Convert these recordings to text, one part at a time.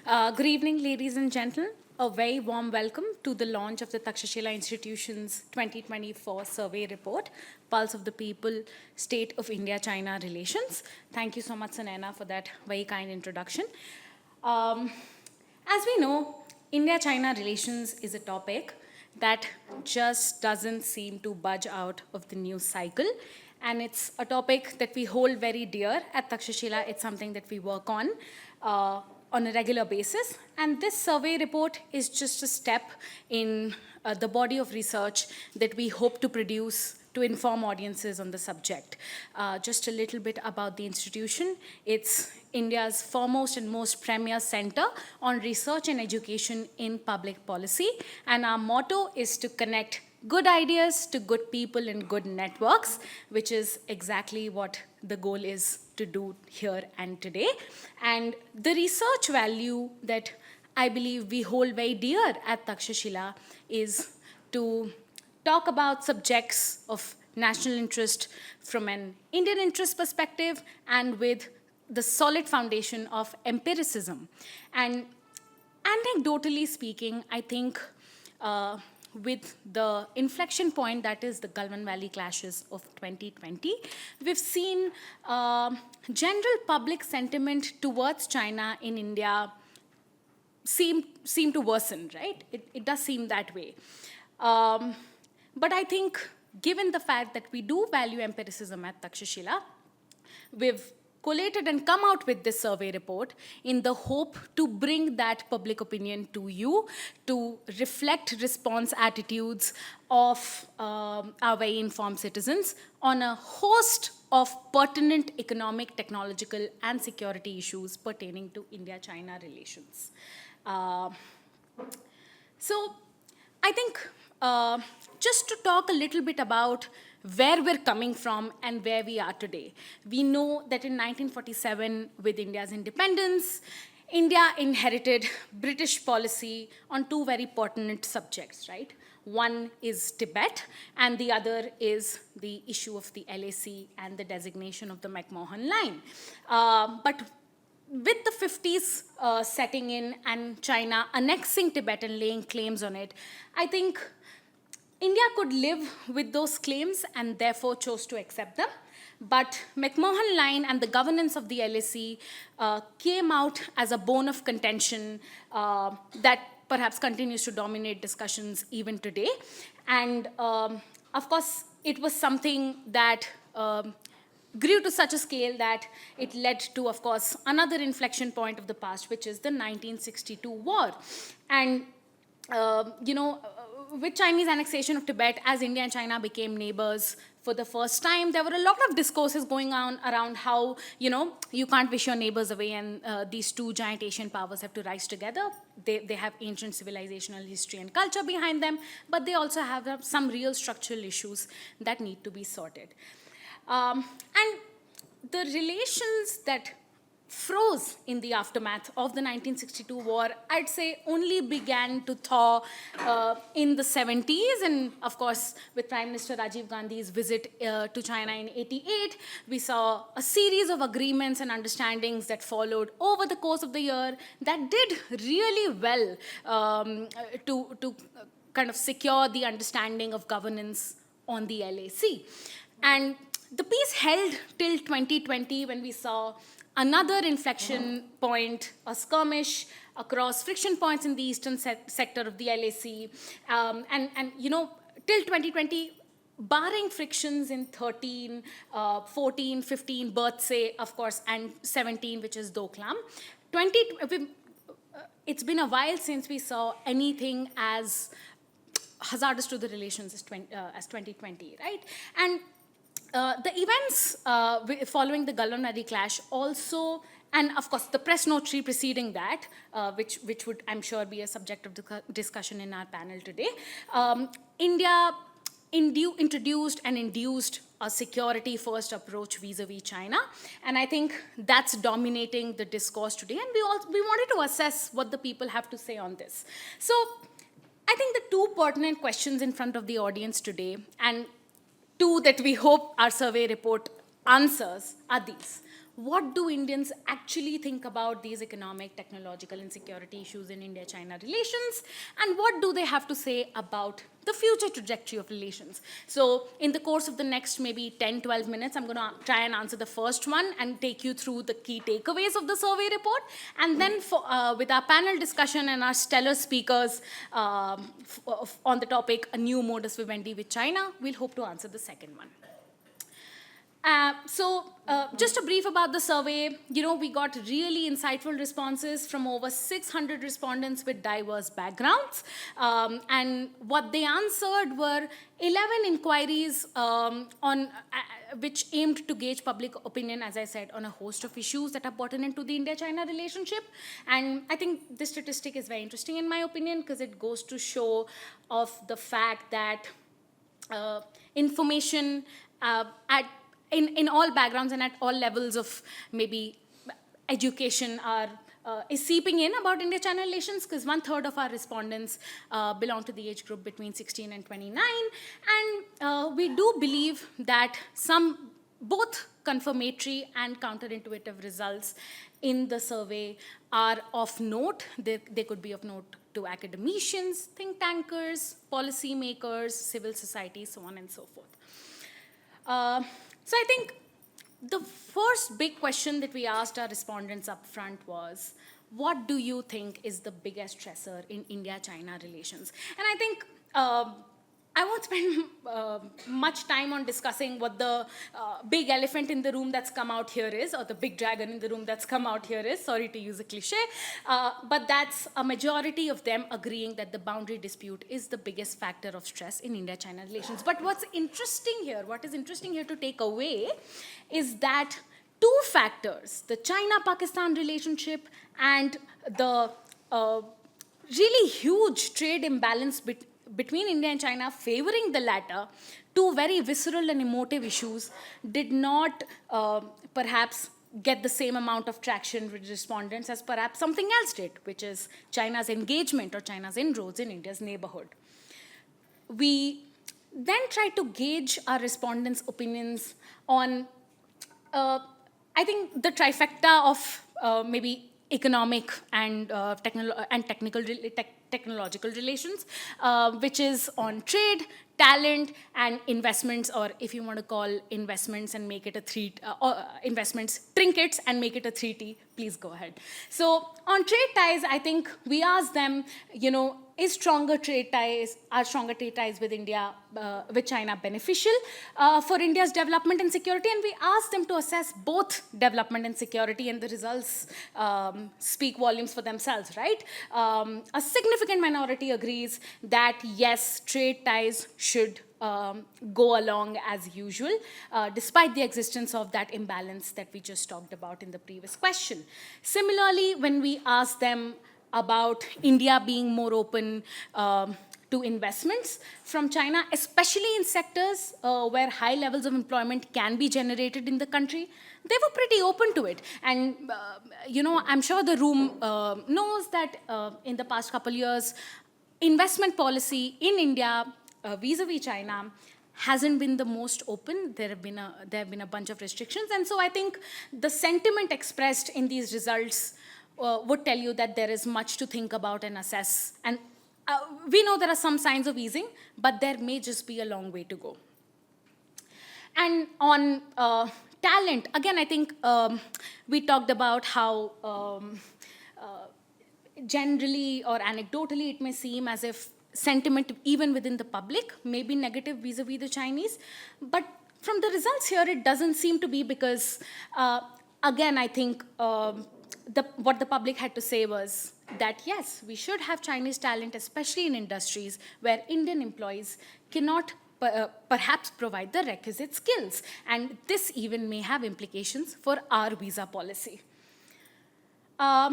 Good evening, ladies and gentlemen. A very warm welcome to the launch of the Takshashila Institution's 2024 survey report, Pulse of the People, State of India-China Relations. Thank you so much, Sunaina, for that very kind introduction. As we know, India-China relations is a topic that just doesn't seem to budge out of the news cycle. And it's a topic that we hold very dear at Takshashila. It's something that we work on a regular basis. And this survey report is just a step in the body of research that we hope to produce to inform audiences on the subject. Just a little bit about the institution. It's India's foremost and most premier center on research and education in public policy. And our motto is to connect good ideas to good people and good networks, which is exactly what the goal is to do here and today. And the research value that I believe we hold very dear at Takshashila is to talk about subjects of national interest from an Indian interest perspective and with the solid foundation of empiricism. And anecdotally speaking, I think with the inflection point that is the Galwan Valley clashes of 2020, we've seen general public sentiment towards China in India seem to worsen, right? It does seem that way. But I think given the fact that we do value empiricism at Takshashila, we've collated and come out with this survey report in the hope to bring that public opinion to you, to reflect response attitudes of our very informed citizens on a host of pertinent economic, technological, and security issues pertaining to India-China relations. So I think just to talk a little bit about where we're coming from and where we are today. We know that in 1947, with India's independence, India inherited British policy on two very pertinent subjects, right? One is Tibet, and the other is the issue of the LAC and the designation of the McMahon Line. But with the 50s setting in and China annexing Tibet and laying claims on it, I think India could live with those claims and therefore chose to accept them. But McMahon Line and the governance of the LAC came out as a bone of contention that perhaps continues to dominate discussions even today. And of course, it was something that grew to such a scale that it led to, of course, another inflection point of the past, which is the 1962 war. And, with Chinese annexation of Tibet, as India and China became neighbors for the first time, there were a lot of discourses going on around how, you can't wish your neighbors away and these two giant Asian powers have to rise together. They have ancient civilizational history and culture behind them, but they also have some real structural issues that need to be sorted. And the relations that froze in the aftermath of the 1962 war, I'd say only began to thaw in the 70s. And of course, with Prime Minister Rajiv Gandhi's visit to China in 88, we saw a series of agreements and understandings that followed over the course of the year that did really well to kind of secure the understanding of governance on the LAC. And the peace held till 2020 when we saw another inflection point, a skirmish across friction points in the eastern sector of the LAC. Till 2020, barring frictions in 13, 14, 15, Birthsay, of course, and 17, which is Doklam, it's been a while since we saw anything as hazardous to the relations as 2020, right? And the events following the Galwan Valley clash also, and of course the press note preceding that, which would, I'm sure, be a subject of discussion in our panel today, India introduced and induced a security-first approach vis-a-vis China, and I think that's dominating the discourse today, and we wanted to assess what the people have to say on this. So I think the two pertinent questions in front of the audience today, and two that we hope our survey report answers, are these. what do Indians actually think about these economic, technological, and security issues in India-China relations, and what do they have to say about the future trajectory of relations. So in the course of the next maybe 10, 12 minutes, I'm going to try and answer the first one and take you through the key takeaways of the survey report. And then with our panel discussion and our stellar speakers on the topic, a new modus vivendi with China, we'll hope to answer the second one. Just a brief about the survey. We got really insightful responses from over 600 respondents with diverse backgrounds. And what they answered were 11 inquiries which aimed to gauge public opinion, as I said, on a host of issues that are pertinent to the India-China relationship. And I think this statistic is very interesting, in my opinion, because it goes to show of the fact that information in all backgrounds and at all levels of maybe education is seeping in about India-China relations, because 1/3 of our respondents belong to the age group between 16 and 29. And we do believe that both confirmatory and counterintuitive results in the survey are of note. They could be of note to academicians, think tankers, policymakers, civil society, so on and so forth. So I think the first big question that we asked our respondents up front was, what do you think is the biggest stressor in India-China relations? And I think I won't spend much time on discussing what the big elephant in the room that's come out here is, or the big dragon in the room that's come out here is. Sorry to use a cliche. But that's a majority of them agreeing that the boundary dispute is the biggest factor of stress in India-China relations. But what is interesting here to take away is that two factors, the China-Pakistan relationship and the really huge trade imbalance between India and China favoring the latter, two very visceral and emotive issues, did not perhaps get the same amount of traction with respondents as perhaps something else did, which is China's engagement or China's inroads in India's neighborhood. We then tried to gauge our respondents' opinions on, I think, the trifecta of maybe economic and technological relations, which is on trade, talent, and investments, or if you want to call investments and make it investments trinkets and make it a 3T, please go ahead. So on trade ties, I think we asked them, are stronger trade ties with India, with China beneficial for India's development and security? And we asked them to assess both development and security, and the results speak volumes for themselves, right? A significant minority agrees that yes, trade ties should go along as usual, despite the existence of that imbalance that we just talked about in the previous question. Similarly, when we asked them about India being more open to investments from China, especially in sectors where high levels of employment can be generated in the country, they were pretty open to it. And, I'm sure the room knows that in the past couple years, investment policy in India vis-a-vis China hasn't been the most open. There have been a bunch of restrictions. And so I think the sentiment expressed in these results would tell you that there is much to think about and assess. And we know there are some signs of easing, but there may just be a long way to go. And on talent, again, I think we talked about how generally or anecdotally it may seem as if sentiment, even within the public, may be negative vis-a-vis the Chinese. But from the results here, it doesn't seem to be, because, again, I think what the public had to say was that, yes, we should have Chinese talent, especially in industries where Indian employees cannot perhaps provide the requisite skills. And this even may have implications for our visa policy. Now,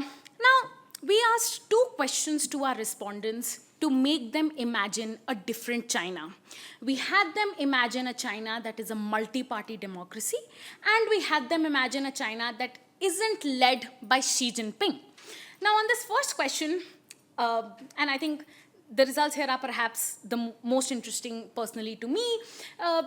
we asked two questions to our respondents to make them imagine a different China. We had them imagine a China that is a multi-party democracy, and we had them imagine a China that isn't led by Xi Jinping. Now, on this first question, and I think the results here are perhaps the most interesting personally to me,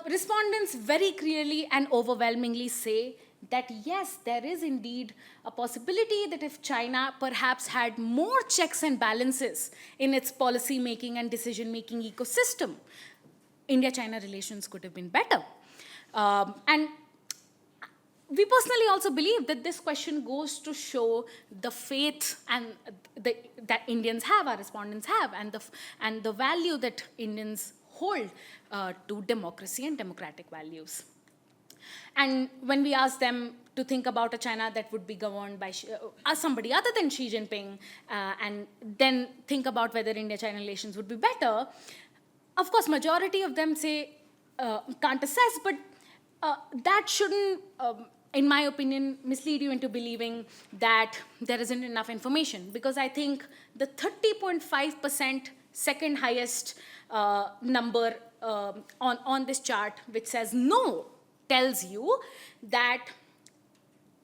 respondents very clearly and overwhelmingly say that yes, there is indeed a possibility that if China perhaps had more checks and balances in its policy making and decision making ecosystem, India-China relations could have been better. And we personally also believe that this question goes to show the faith that Indians have, our respondents have, and the value that Indians hold to democracy and democratic values. And when we ask them to think about a China that would be governed by somebody other than Xi Jinping, and then think about whether India-China relations would be better, of course, majority of them say can't assess, but that shouldn't, in my opinion, mislead you into believing that there isn't enough information. Because I think the 30.5% second highest number on this chart, which says no, tells you that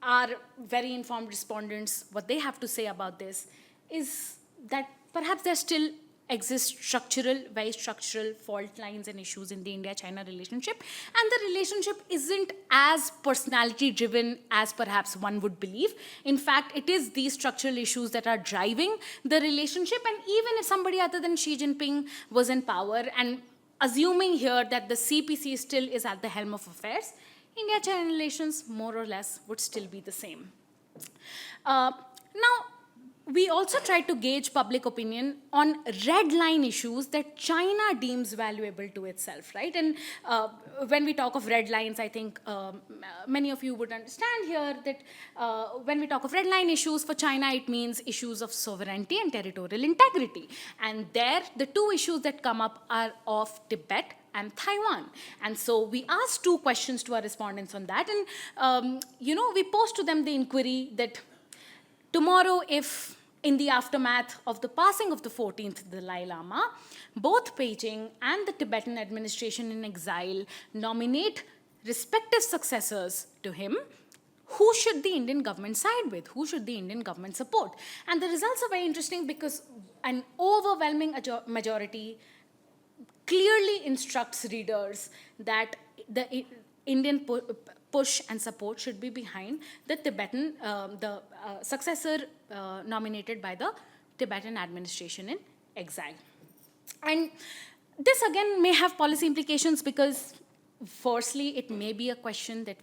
our very informed respondents, what they have to say about this is that perhaps there still exist very structural fault lines and issues in the India-China relationship, and the relationship isn't as personality-driven as perhaps one would believe. In fact, it is these structural issues that are driving the relationship, and even if somebody other than Xi Jinping was in power, and assuming here that the CPC still is at the helm of affairs, India-China relations more or less would still be the same. Now, we also try to gauge public opinion on red line issues that China deems valuable to itself, right? And when we talk of red lines, I think many of you would understand here that when we talk of red line issues for China, it means issues of sovereignty and territorial integrity. And there, the two issues that come up are of Tibet and Taiwan. And so we asked two questions to our respondents on that. And, we posed to them the inquiry that tomorrow, if in the aftermath of the passing of the 14th Dalai Lama, both Beijing and the Tibetan administration in exile nominate respective successors to him, who should the Indian government side with? Who should the Indian government support? And the results are very interesting because an overwhelming majority clearly instructs readers that the Indian push and support should be behind the Tibetan, successor nominated by the Tibetan administration in exile. And this again may have policy implications because firstly, it may be a question that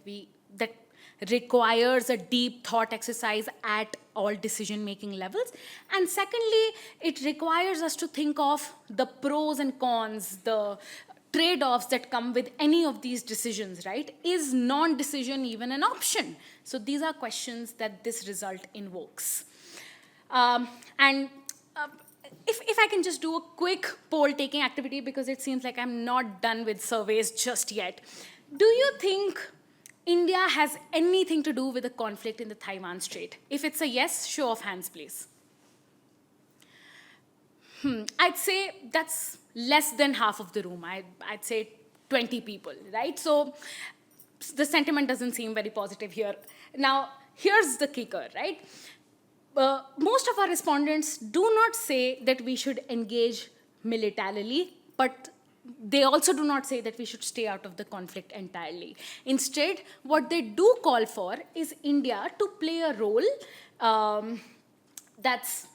requires a deep thought exercise at all decision-making levels. And secondly, it requires us to think of the pros and cons, the trade-offs that come with any of these decisions, right? Is non-decision even an option? So these are questions that this result invokes. If I can just do a quick poll-taking activity, because it seems like I'm not done with surveys just yet. Do you think India has anything to do with the conflict in the Taiwan Strait? If it's a yes, show of hands, please. I'd say that's less than half of the room. I'd say 20 people, right? So the sentiment doesn't seem very positive here. Now, here's the kicker, right? Most of our respondents do not say that we should engage militarily, but they also do not say that we should stay out of the conflict entirely. Instead, what they do call for is India to play a role that's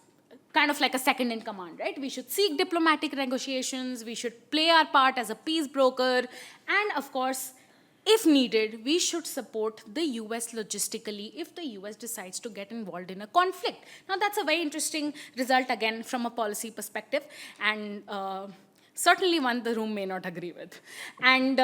kind of like a second in command, right? We should seek diplomatic negotiations, we should play our part as a peace broker, and of course, if needed, we should support the US logistically if the US decides to get involved in a conflict. Now, that's a very interesting result, again, from a policy perspective, and certainly one the room may not agree with. And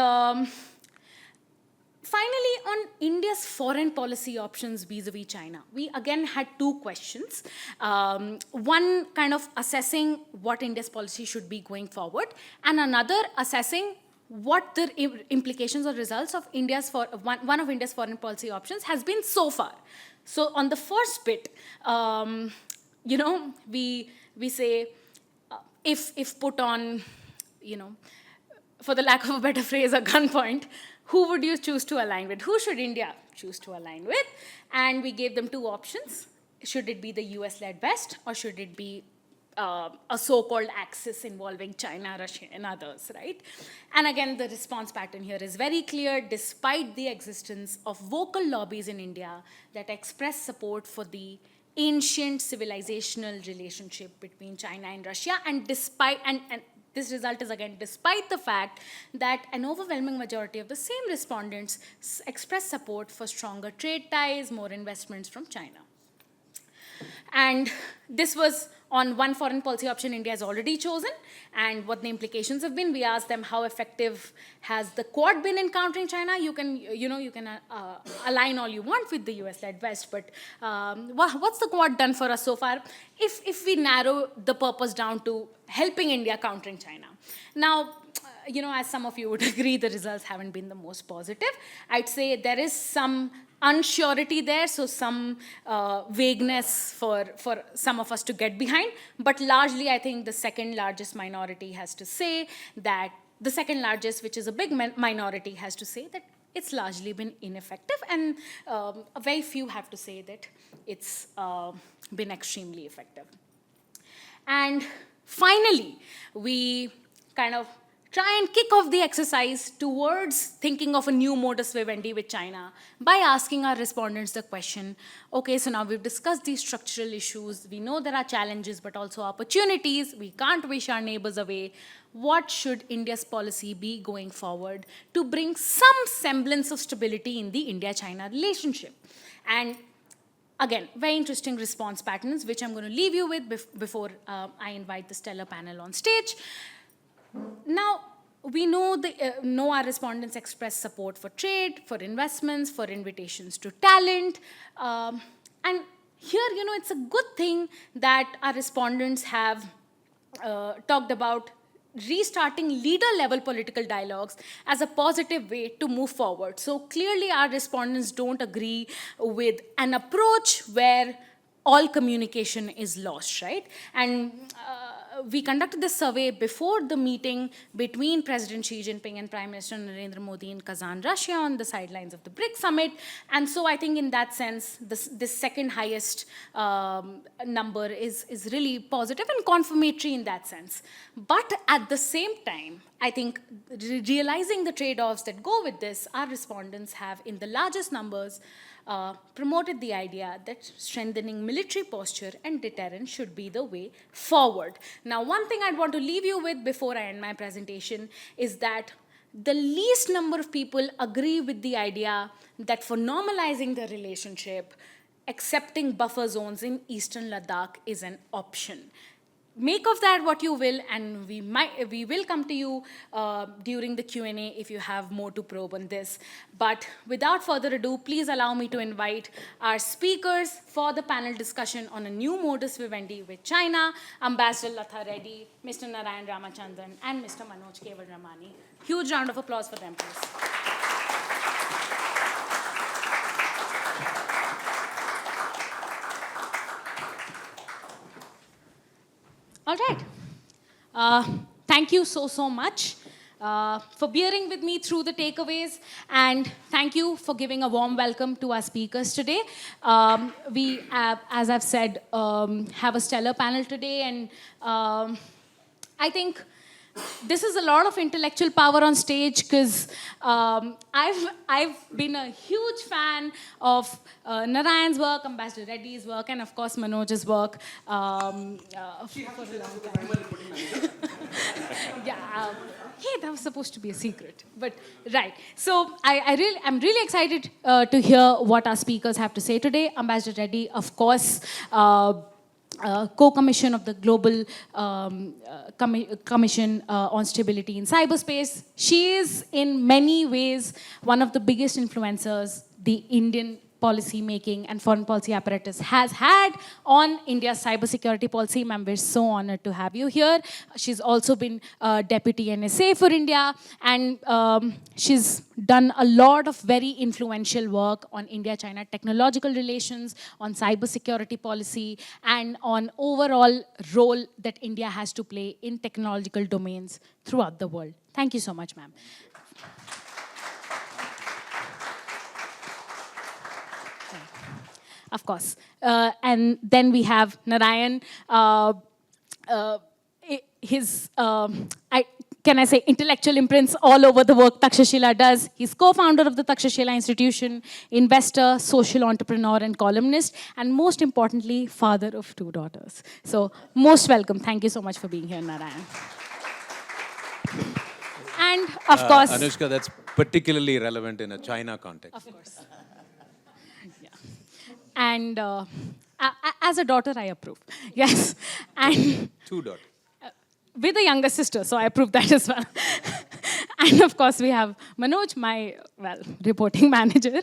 finally, on India's foreign policy options vis-a-vis China, we again had two questions. One kind of assessing what India's policy should be going forward, and another assessing what the implications or results of one of India's foreign policy options has been so far. So on the first bit, we say, if put on, for the lack of a better phrase, a gunpoint, who would you choose to align with? Who should India choose to align with? And we gave them two options. Should it be the US-led West, or should it be a so-called axis involving China, Russia, and others, right? And again, the response pattern here is very clear, despite the existence of vocal lobbies in India that express support for the ancient civilizational relationship between China and Russia, and this result is again despite the fact that an overwhelming majority of the same respondents express support for stronger trade ties, more investments from China. And this was on one foreign policy option India has already chosen, and what the implications have been. We asked them how effective has the Quad been in countering China. You can align all you want with the US-led West, but what's the Quad done for us so far? If we narrow the purpose down to helping India countering China. Now, as some of you would agree, the results haven't been the most positive. I'd say there is some unsurety there, so some vagueness for some of us to get behind. But largely, I think the second largest minority has to say that, the second largest, which is a big minority, has to say that it's largely been ineffective, and a very few have to say that it's been extremely effective. And finally, we kind of try and kick off the exercise towards thinking of a new modus vivendi with China by asking our respondents the question, okay, so now we've discussed these structural issues, we know there are challenges but also opportunities, we can't wish our neighbors away. What should India's policy be going forward to bring some semblance of stability in the India-China relationship? And again, very interesting response patterns, which I'm going to leave you with before I invite the stellar panel on stage. Now, we know our respondents express support for trade, for investments, for invitations to talent. And here, it's a good thing that our respondents have talked about restarting leader-level political dialogues as a positive way to move forward. So clearly, our respondents don't agree with an approach where all communication is lost, right? And we conducted this survey before the meeting between President Xi Jinping and Prime Minister Narendra Modi in Kazan, Russia, on the sidelines of the BRICS summit. And so I think in that sense, this second highest number is really positive and confirmatory in that sense. But at the same time, I think realizing the trade-offs that go with this, our respondents have, in the largest numbers, promoted the idea that strengthening military posture and deterrence should be the way forward. Now, one thing I'd want to leave you with before I end my presentation is that the least number of people agree with the idea that for normalizing the relationship, accepting buffer zones in Eastern Ladakh is an option. Make of that what you will, and we will come to you during the Q&A if you have more to probe on this. But without further ado, please allow me to invite our speakers for the panel discussion on a new modus vivendi with China, Ambassador Latha Reddy, Mr. Narayan Ramachandran, and Mr. Manoj Keval Ramani. Huge round of applause for them, please. All right. Thank you so much for bearing with me through the takeaways, and thank you for giving a warm welcome to our speakers today. We, as I've said, have a stellar panel today, and I think this is a lot of intellectual power on stage, because I've been a huge fan of Narayan's work, Ambassador Reddy's work, and of course Manoj's work for a long time. Yeah, hey, that was supposed to be a secret, but right. So I'm really excited to hear what our speakers have to say today. Ambassador Reddy, of course, co-commission of the Global Commission on Stability in Cyberspace. She is in many ways one of the biggest influencers the Indian policy making and foreign policy apparatus has had on India's cybersecurity policy. Ma'am, we're so honored to have you here. She's also been Deputy NSA for India, and she's done a lot of very influential work on India-China technological relations, on cybersecurity policy, and on overall role that India has to play in technological domains throughout the world. Thank you so much, ma'am. Of course. And then we have Narayan. uh, his, can I say, intellectual imprints all over the work Takshashila does. He's co-founder of the Takshashila Institution, investor, social entrepreneur, and columnist, and most importantly, father of 2 daughters. So, most welcome. Thank you so much for being here, Narayan. And, of course... Anushka, that's particularly relevant in a China context. Of course. Yeah. And as a daughter, I approve. Yes. And 2 daughters. With a younger sister, so I approve that as well. And of course, we have Manoj, my, well, reporting manager.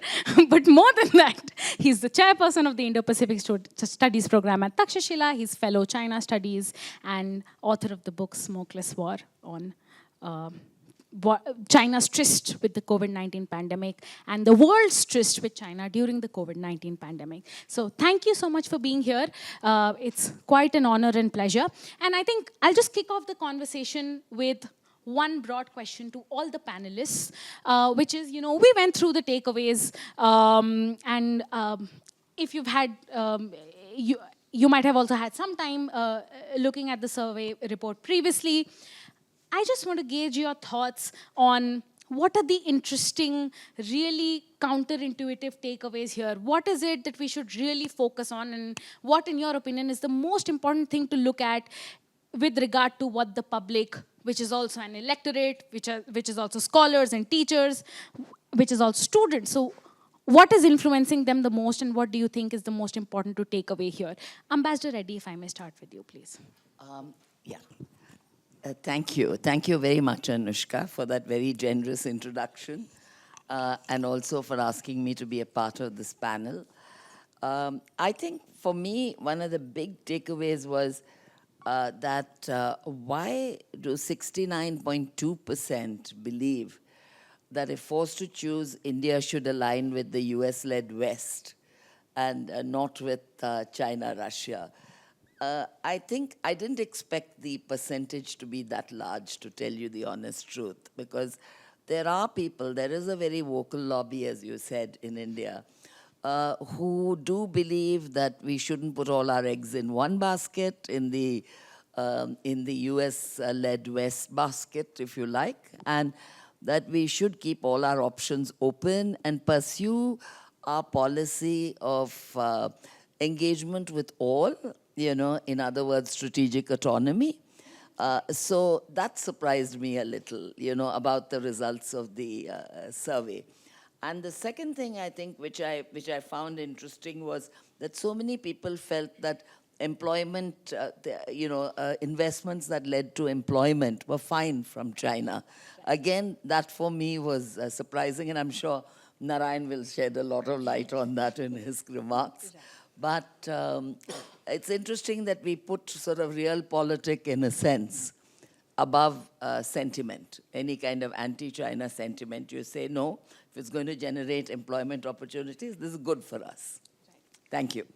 But more than that, he's the chairperson of the Indo-Pacific Studies program at Takshashila. He's fellow China Studies and author of the book Smokeless War on China's tryst with the COVID-19 pandemic and the world's tryst with China during the COVID-19 pandemic. So thank you so much for being here. It's quite an honor and pleasure. And I think I'll just kick off the conversation with one broad question to all the panelists, which is, we went through the takeaways, and if you've had, you might have also had some time looking at the survey report previously. I just want to gauge your thoughts on what are the interesting, really counterintuitive takeaways here. What is it that we should really focus on, and what, in your opinion, is the most important thing to look at with regard to what the public, which is also an electorate, which is also scholars and teachers, which is also students. So what is influencing them the most, and what do you think is the most important to take away here? Ambassador Reddy, if I may start with you, please. Yeah. Thank you. Thank you very much, Anushka, for that very generous introduction, and also for asking me to be a part of this panel. I think, for me, one of the big takeaways was that why do 69.2% believe that if forced to choose, India should align with the US-led West and not with China, Russia? I think I didn't expect the percentage to be that large, to tell you the honest truth, because there are people, there is a very vocal lobby, as you said, in India, who do believe that we shouldn't put all our eggs in one basket, in the US-led West basket, if you like, and that we should keep all our options open and pursue our policy of engagement with all, in other words, strategic autonomy. So that surprised me a little, about the results of the survey. And the second thing, I think, which I found interesting, was that so many people felt that employment, investments that led to employment were fine from China. Again, that for me was surprising, and I'm sure Narayan will shed a lot of light on that in his remarks. But it's interesting that we put sort of realpolitik, in a sense, above sentiment, any kind of anti-China sentiment. You say, no, if it's going to generate employment opportunities, this is good for us. Right. Thank you.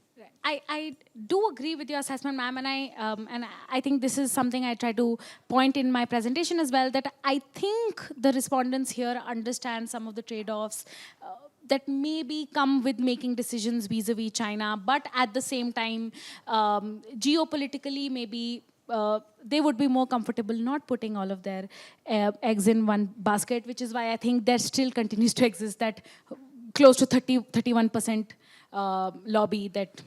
I do agree with your assessment, ma'am, and I think this is something I try to point in my presentation as well, that I think the respondents here understand some of the trade-offs that maybe come with making decisions vis-a-vis China, but at the same time, geopolitically, maybe they would be more comfortable not putting all of their eggs in one basket, which is why I think there still continues to exist that close to 31% lobby that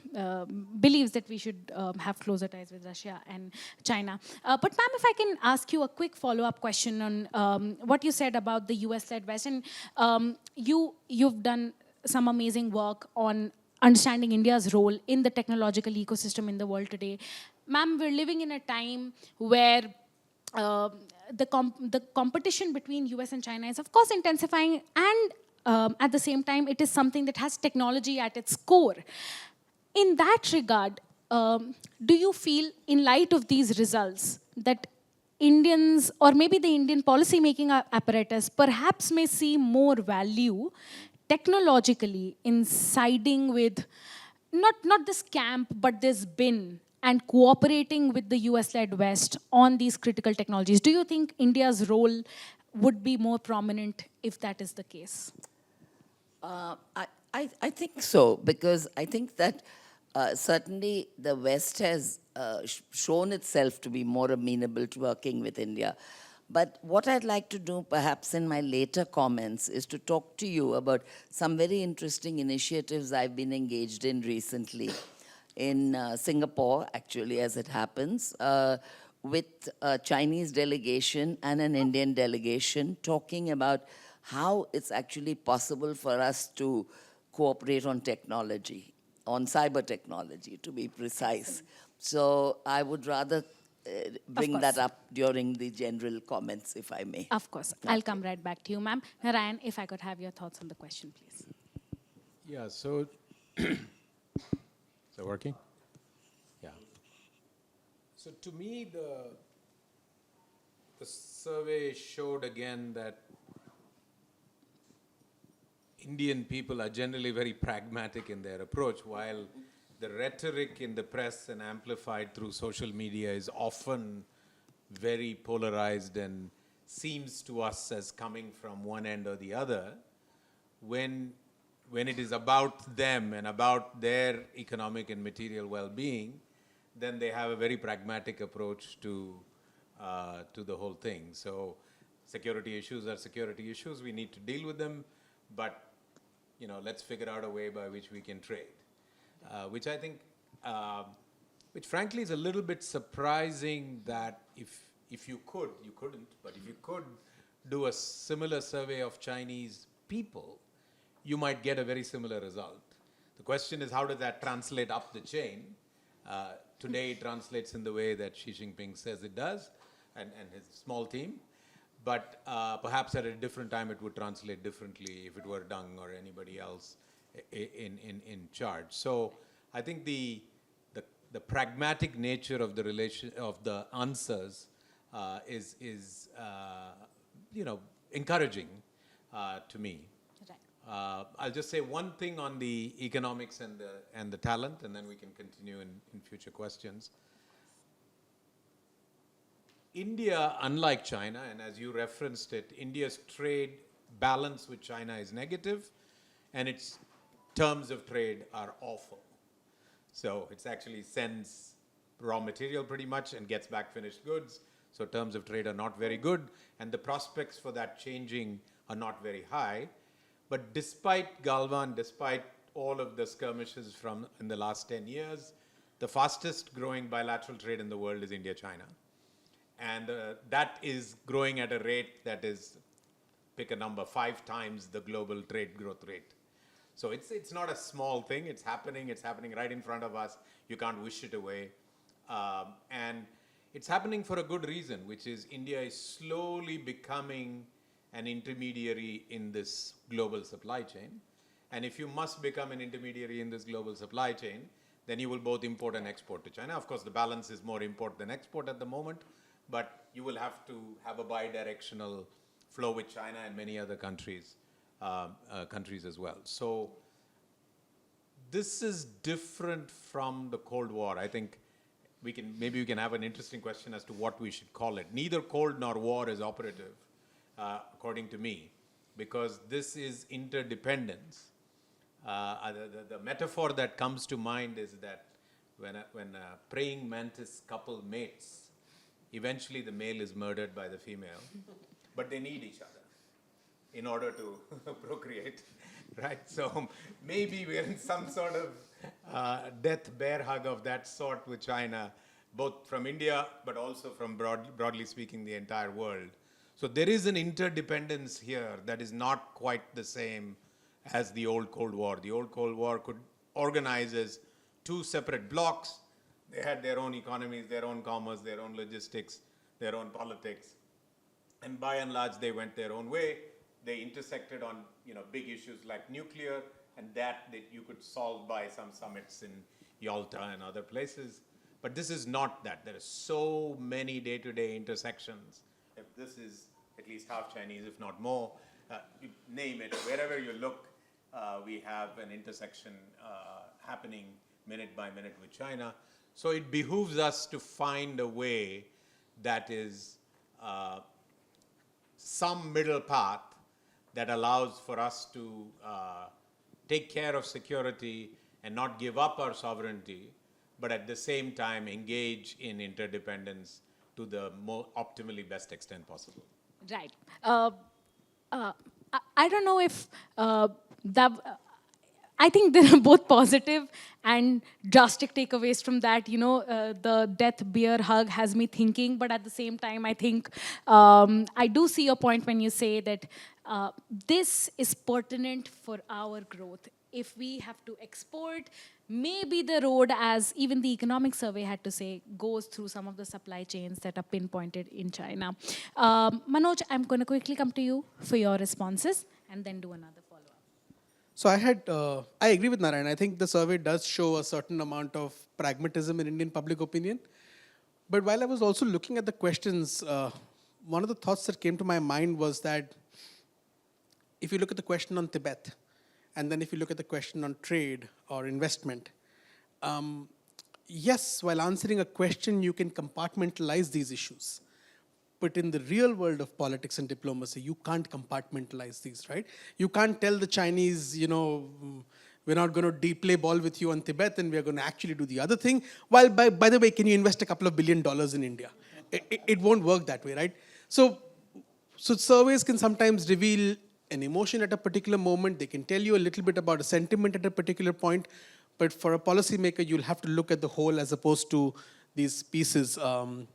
believes that we should have closer ties with Russia and China. But ma'am, if I can ask you a quick follow-up question on what you said about the US-led West, and you've done some amazing work on understanding India's role in the technological ecosystem in the world today. Ma'am, we're living in a time where the competition between US and China is, of course, intensifying, and at the same time, it is something that has technology at its core. In that regard, do you feel, in light of these results, that Indians, or maybe the Indian policy-making apparatus, perhaps may see more value technologically in siding with, not this camp, but this bin, and cooperating with the US-led West on these critical technologies? Do you think India's role would be more prominent if that is the case? I think so, because I think that certainly the West has shown itself to be more amenable to working with India. But what I'd like to do, perhaps in my later comments, is to talk to you about some very interesting initiatives I've been engaged in recently in Singapore, actually, as it happens, with a Chinese delegation and an Indian delegation, talking about how it's actually possible for us to cooperate on technology, on cyber technology, to be precise. So I would rather bring that course. up during the general comments, if I may. Of course. I'll come right back to you, ma'am. Narayan, if I could have your thoughts on the question, please. Yeah, so, is that working? Yeah. So to me, the survey showed again that Indian people are generally very pragmatic in their approach, while the rhetoric in the press and amplified through social media is often very polarized and seems to us as coming from one end or the other. When it is about them and about their economic and material well-being, then they have a very pragmatic approach to the whole thing. So security issues are security issues. We need to deal with them, but let's figure out a way by which we can trade. Which I think, which frankly is a little bit surprising that if you could, you couldn't, but if you could do a similar survey of Chinese people, you might get a very similar result. The question is, how does that translate up the chain? Today it translates in the way that Xi Jinping says it does, and his small team. But perhaps at a different time it would translate differently if it were Deng or anybody else in charge. So I think the pragmatic nature of the relation of the answers is encouraging to me. Right. I'll just say one thing on the economics and the talent, and then we can continue in future questions. India, unlike China, and as you referenced it, India's trade balance with China is negative, and its terms of trade are awful. So it actually sends raw material pretty much and gets back finished goods. So terms of trade are not very good, and the prospects for that changing are not very high. But despite Galwan, despite all of the skirmishes from in the last 10 years, the fastest growing bilateral trade in the world is India-China. And that is growing at a rate that is, pick a number, 5 times the global trade growth rate. So it's not a small thing. It's happening right in front of us. You can't wish it away. And it's happening for a good reason, which is India is slowly becoming an intermediary in this global supply chain. And if you must become an intermediary in this global supply chain, then you will both import and export to China. Of course, the balance is more import than export at the moment, but you will have to have a bi-directional flow with China and many other countries as well. So this is different from the Cold War. I think maybe we can have an interesting question as to what we should call it. Neither cold nor war is operative, according to me, because this is interdependence. The metaphor that comes to mind is that when a praying mantis couple mates, eventually the male is murdered by the female, but they need each other in order to procreate, right? So maybe we're in some sort of death bear hug of that sort with China, both from India, but also from broadly speaking, the entire world. So there is an interdependence here that is not quite the same as the old Cold War. The old Cold War could organize as 2 separate blocks. They had their own economies, their own commerce, their own logistics, their own politics. And by and large, they went their own way. They intersected on big issues like nuclear, and that you could solve by some summits in Yalta and other places. But this is not that. There are so many day-to-day intersections. If this is at least half Chinese, if not more, you name it, wherever you look, we have an intersection happening minute by minute with China. So it behooves us to find a way that is some middle path that allows for us to take care of security and not give up our sovereignty, but at the same time engage in interdependence to the more optimally best extent possible. Right. I don't know if that. I think there are both positive and drastic takeaways from that. The death bear hug has me thinking, but at the same time, I think I do see your point when you say that this is pertinent for our growth. If we have to export, maybe the road, as even the economic survey had to say, goes through some of the supply chains that are pinpointed in China. Manoj, I'm going to quickly come to you for your responses and then do another follow-up. So I agree with Narayan. I think the survey does show a certain amount of pragmatism in Indian public opinion. But while I was also looking at the questions, one of the thoughts that came to my mind was that if you look at the question on Tibet, and then if you look at the question on trade or investment, yes, while answering a question, you can compartmentalize these issues. But in the real world of politics and diplomacy, you can't compartmentalize these, right? You can't tell the Chinese, we're not going to play ball with you on Tibet and we're going to actually do the other thing. While, by the way, can you invest a couple of $1 billion in India? It won't work that way, right? So surveys can sometimes reveal an emotion at a particular moment. They can tell you a little bit about a sentiment at a particular point. But for a policymaker, you'll have to look at the whole as opposed to these pieces and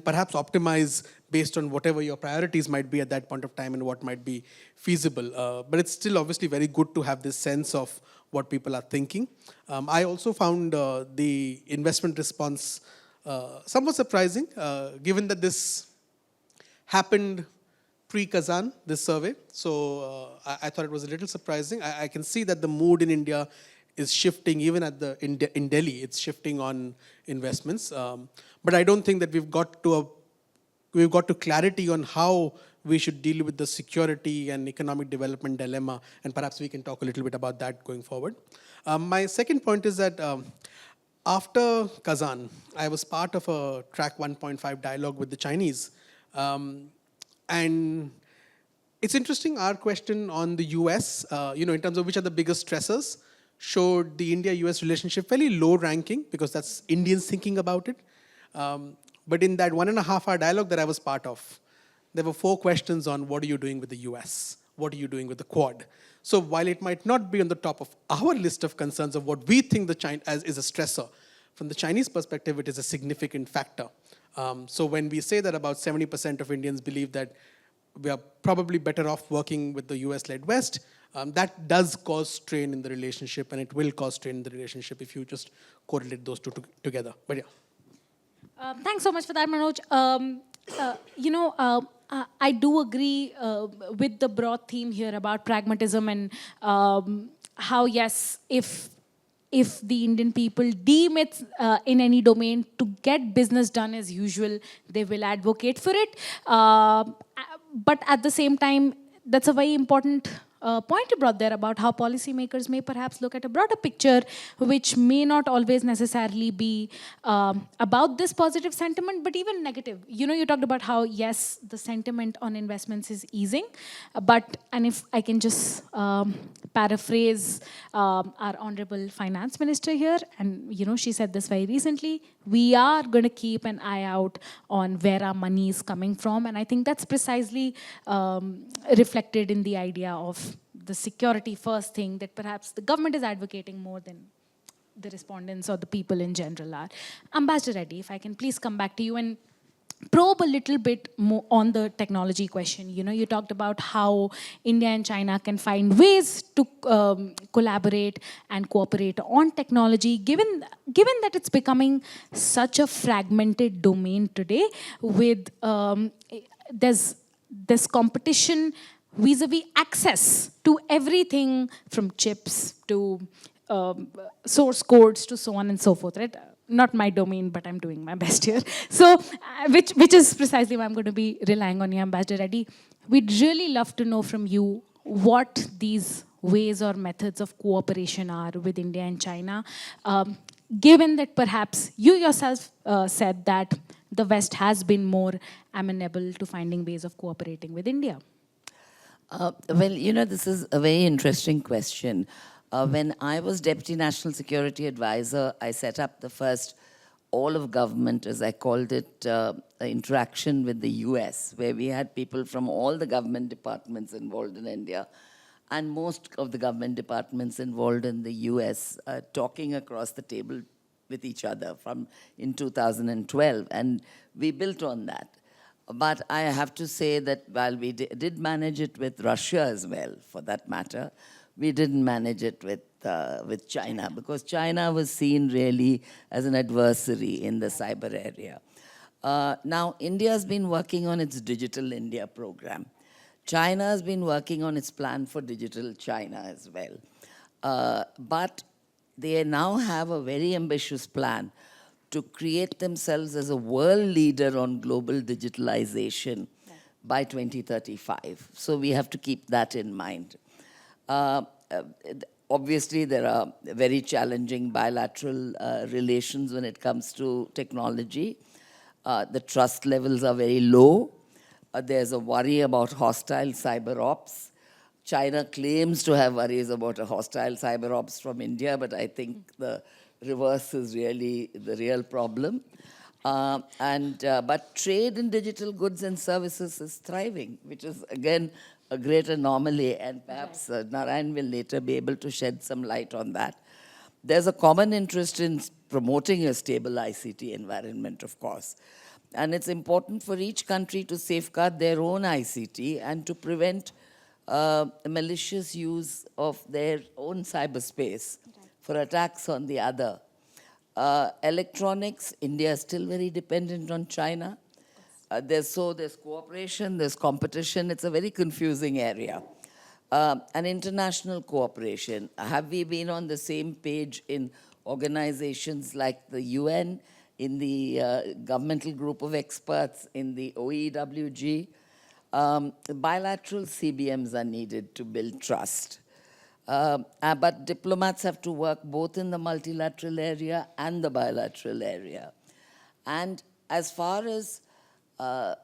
perhaps optimize based on whatever your priorities might be at that point of time and what might be feasible. But it's still obviously very good to have this sense of what people are thinking. I also found the investment response somewhat surprising, given that this happened pre-Kazan, this survey. So I thought it was a little surprising. I can see that the mood in India is shifting, even in Delhi, it's shifting on investments. But I don't think that we've got to clarity on how we should deal with the security and economic development dilemma, and perhaps we can talk a little bit about that going forward. My second point is that after Kazan, I was part of a track 1.5 dialogue with the Chinese. And it's interesting, our question on the US, in terms of which are the biggest stressors, showed the India-US relationship fairly low ranking because that's Indians thinking about it. But in that 1.5-hour dialogue that I was part of, there were 4 questions on what are you doing with the US? What are you doing with the Quad? So while it might not be on the top of our list of concerns of what we think is a stressor, from the Chinese perspective, it is a significant factor. So when we say that about 70% of Indians believe that we are probably better off working with the US-led West, that does cause strain in the relationship, and it will cause strain in the relationship if you just correlate those two together. But yeah. Thanks so much for that, Manoj. I do agree with the broad theme here about pragmatism and how, yes, if the Indian people deem it in any domain to get business done as usual, they will advocate for it. But at the same time, that's a very important point you brought there about how policymakers may perhaps look at a broader picture, which may not always necessarily be about this positive sentiment, but even negative. You talked about how, yes, the sentiment on investments is easing, and if I can just paraphrase our Honorable Finance Minister here, and she said this very recently, we are going to keep an eye out on where our money is coming from, and I think that's precisely reflected in the idea of the security first thing that perhaps the government is advocating more than the respondents or the people in general are. Ambassador Reddy, if I can please come back to you and probe a little bit more on the technology question. You talked about how India and China can find ways to collaborate and cooperate on technology, given that it's becoming such a fragmented domain today with there's competition vis-a-vis access to everything from chips to source codes to so on and so forth, right? Not my domain, but I'm doing my best here. So, which is precisely why I'm going to be relying on you, Ambassador Reddy. We'd really love to know from you what these ways or methods of cooperation are with India and China, given that perhaps you yourself said that the West has been more amenable to finding ways of cooperating with India. Well, this is a very interesting question. When I was Deputy National Security Advisor, I set up the first all of government, as I called it, interaction with the US, where we had people from all the government departments involved in India and most of the government departments involved in the US talking across the table with each other from in 2012. And we built on that. But I have to say that while we did manage it with Russia as well, for that matter, we didn't manage it with China, because China was seen really as an adversary in the cyber area. Now, India has been working on its Digital India program. China has been working on its plan for Digital China as well. But they now have a very ambitious plan to create themselves as a world leader on global digitalization by 2035. So we have to keep that in mind. Obviously, there are very challenging bilateral relations when it comes to technology. The trust levels are very low. There's a worry about hostile cyber ops. China claims to have worries about a hostile cyber ops from India, but I think the reverse is really the real problem. But trade in digital goods and services is thriving, which is, again, a great anomaly, and perhaps Narayan will later be able to shed some light on that. There's a common interest in promoting a stable ICT environment, of course. And it's important for each country to safeguard their own ICT and to prevent malicious use of their own cyberspace for attacks on the other. Electronics, India is still very dependent on China. There's cooperation, there's competition. It's a very confusing area. And international cooperation. Have we been on the same page in organizations like the UN, in the governmental group of experts, in the OEWG? Bilateral CBMs are needed to build trust. But diplomats have to work both in the multilateral area and the bilateral area. And as far as the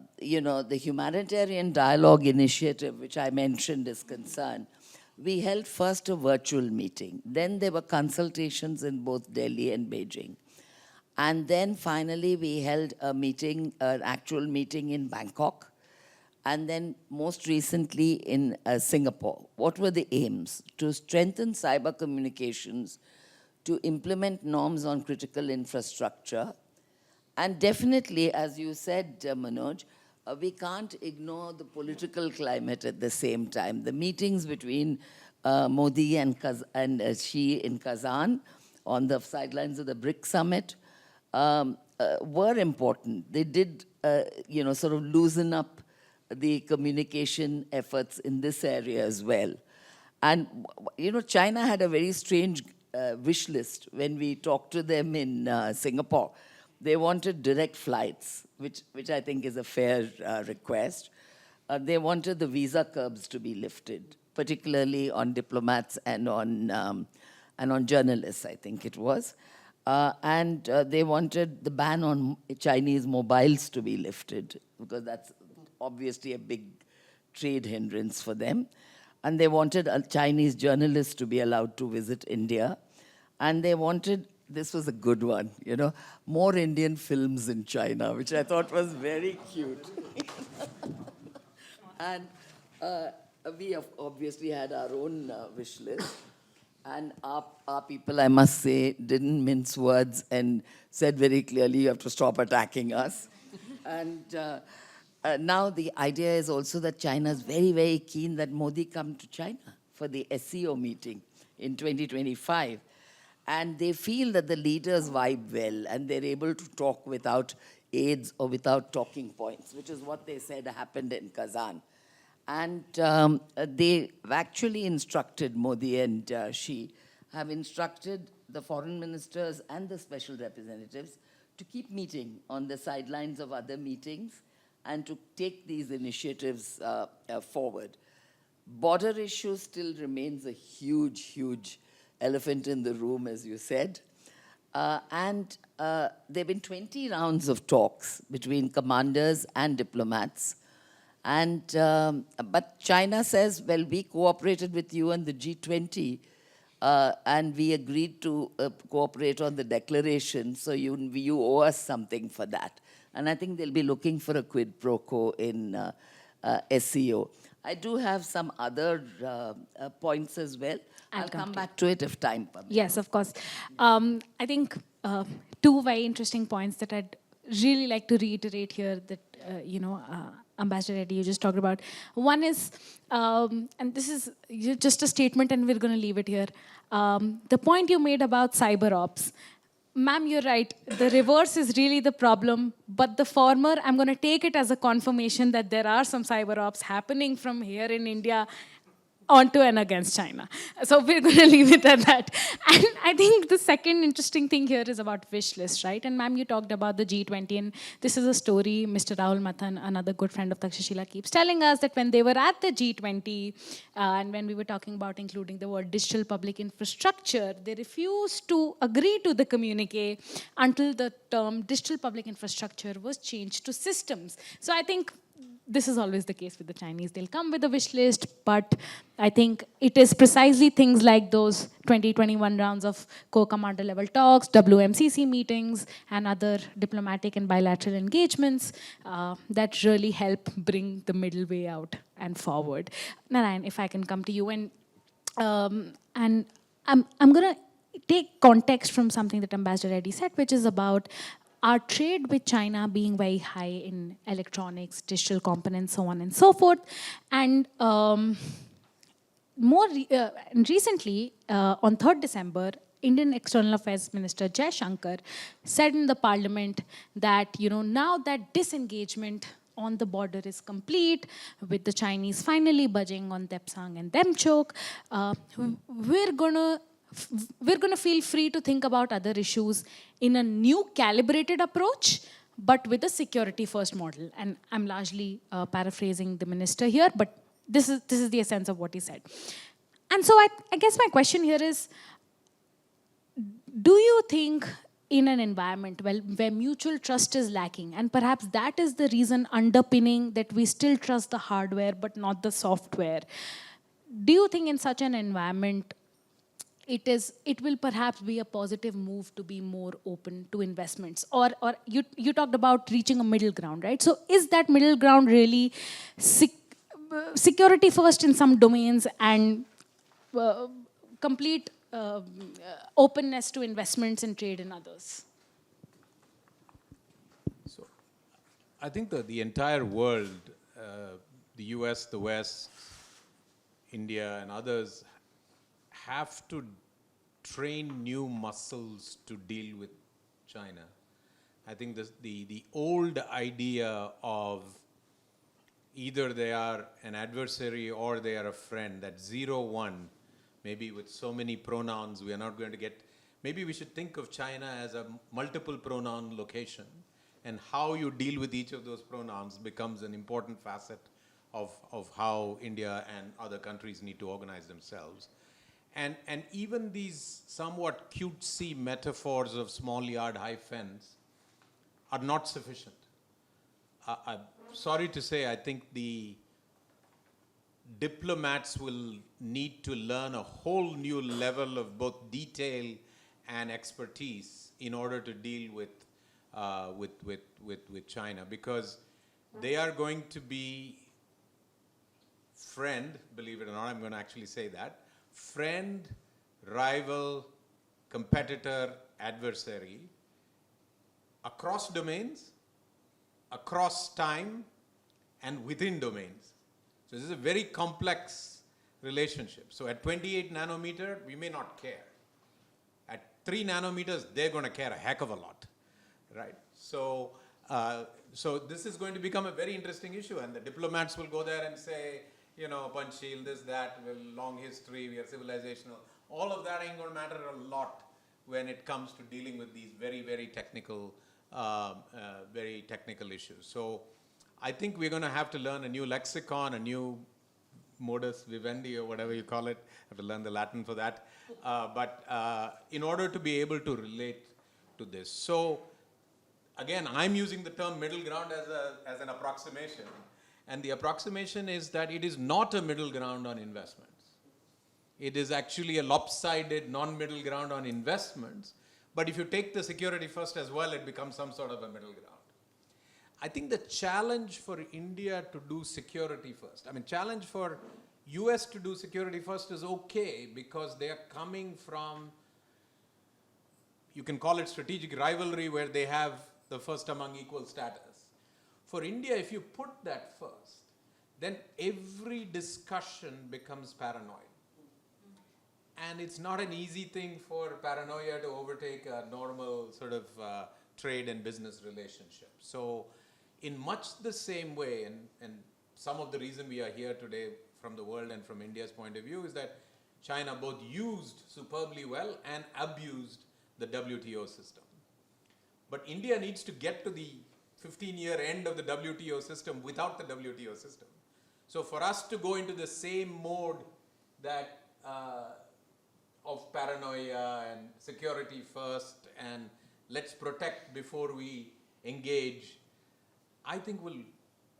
humanitarian dialogue initiative, which I mentioned, is concerned, we held first a virtual meeting. Then there were consultations in both Delhi and Beijing. And then finally we held a meeting, an actual meeting in Bangkok. And then most recently in Singapore. What were the aims? To strengthen cyber communications, to implement norms on critical infrastructure, and definitely, as you said, Manoj, we can't ignore the political climate at the same time. The meetings between Modi and Xi in Kazan on the sidelines of the BRICS summit were important. They did, sort of loosen up the communication efforts in this area as well. And, China had a very strange wish list when we talked to them in Singapore. They wanted direct flights, which I think is a fair request. They wanted the visa curbs to be lifted, particularly on diplomats and on journalists, I think it was. And they wanted the ban on Chinese mobiles to be lifted, because that's obviously a big trade hindrance for them. And they wanted Chinese journalists to be allowed to visit India. And they wanted, this was a good one, more Indian films in China, which I thought was very cute. And we have obviously had our own wish list. And our people, I must say, didn't mince words and said very clearly, you have to stop attacking us. And now the idea is also that China is very, very keen that Modi come to China for the SCO meeting in 2025. And they feel that the leaders vibe well and they're able to talk without aids or without talking points, which is what they said happened in Kazan. And they've actually instructed, Modi and Xi have instructed the foreign ministers and the special representatives to keep meeting on the sidelines of other meetings and to take these initiatives forward. Border issue still remains a huge, huge elephant in the room, as you said. There have been 20 rounds of talks between commanders and diplomats. But China says, well, we cooperated with you and the G20 and we agreed to cooperate on the declaration, so you owe us something for that. And I think they'll be looking for a quid pro quo in SEO. I do have some other points as well. I'll come back to it if time permits. Yes, of course. I think two very interesting points that I'd really like to reiterate here that, Ambassador Reddy, you just talked about. One is, and this is just a statement and we're going to leave it here. The point you made about cyber ops. Ma'am, you're right. The reverse is really the problem. But the former, I'm going to take it as a confirmation that there are some cyber ops happening from here in India onto and against China. So we're going to leave it at that. And I think the second interesting thing here is about wish list, right? And ma'am, you talked about the G20, and this is a story Mr. Rahul Mathan, another good friend of Takshashila, keeps telling us that when they were at the G20, and when we were talking about including the word digital public infrastructure, they refused to agree to the communique until the term digital public infrastructure was changed to systems. So I think this is always the case with the Chinese. They'll come with a wish list, but I think it is precisely things like those 2021 rounds of co-commander level talks, WMCC meetings, and other diplomatic and bilateral engagements that really help bring the middle way out and forward. Narayan, if I can come to you, and I'm going to take context from something that Ambassador Reddy said, which is about our trade with China being very high in electronics, digital components, so on and so forth. And recently, on 3rd December, Indian External Affairs Minister Jai Shankar said in the parliament that, now that disengagement on the border is complete, with the Chinese finally budging on Depsang and Demchok, we're going to feel free to think about other issues in a new calibrated approach, but with a security-first model. And I'm largely paraphrasing the minister here, but this is the essence of what he said. And so I guess my question here is, do you think in an environment where mutual trust is lacking, and perhaps that is the reason underpinning that we still trust the hardware but not the software, do you think in such an environment it will perhaps be a positive move to be more open to investments? Or you talked about reaching a middle ground, right? So is that middle ground really security first in some domains and complete openness to investments and trade in others? So I think that the entire world, the US, the West, India and others, have to train new muscles to deal with China. I think the old idea of either they are an adversary or they are a friend, that 0-1, maybe with so many pronouns we are not going to get, maybe we should think of China as a multiple pronoun location, and how you deal with each of those pronouns becomes an important facet of how India and other countries need to organize themselves. And even these somewhat cutesy metaphors of small yard, high fence are not sufficient. I'm sorry to say, I think the diplomats will need to learn a whole new level of both detail and expertise in order to deal with China, because they are going to be friend, believe it or not, I'm going to actually say that, friend, rival, competitor, adversary, across domains, across time, and within domains. So this is a very complex relationship. So at 28 nanometer, we may not care. At 3 nanometers, they're going to care a heck of a lot, right? So, so this is going to become a very interesting issue, and the diplomats will go there and say, Panchsheel, this, that, long history, we are civilizational. All of that ain't going to matter a lot when it comes to dealing with these very, very technical issues. So I think we're going to have to learn a new lexicon, a new modus vivendi, or whatever you call it. I have to learn the Latin for that. But in order to be able to relate to this. So again, I'm using the term middle ground as an approximation. And the approximation is that it is not a middle ground on investments. It is actually a lopsided non-middle ground on investments. But if you take the security first as well, it becomes some sort of a middle ground. I think the challenge for India to do security first, I mean, challenge for US to do security first is okay because they are coming from, you can call it strategic rivalry where they have the first among equal status. For India, if you put that first, then every discussion becomes paranoid. And it's not an easy thing for paranoia to overtake a normal sort of trade and business relationship. So in much the same way, and some of the reason we are here today from the world and from India's point of view is that China both used superbly well and abused the WTO system. But India needs to get to the 15-year end of the WTO system without the WTO system. So for us to go into the same mode that of paranoia and security first and let's protect before we engage, I think will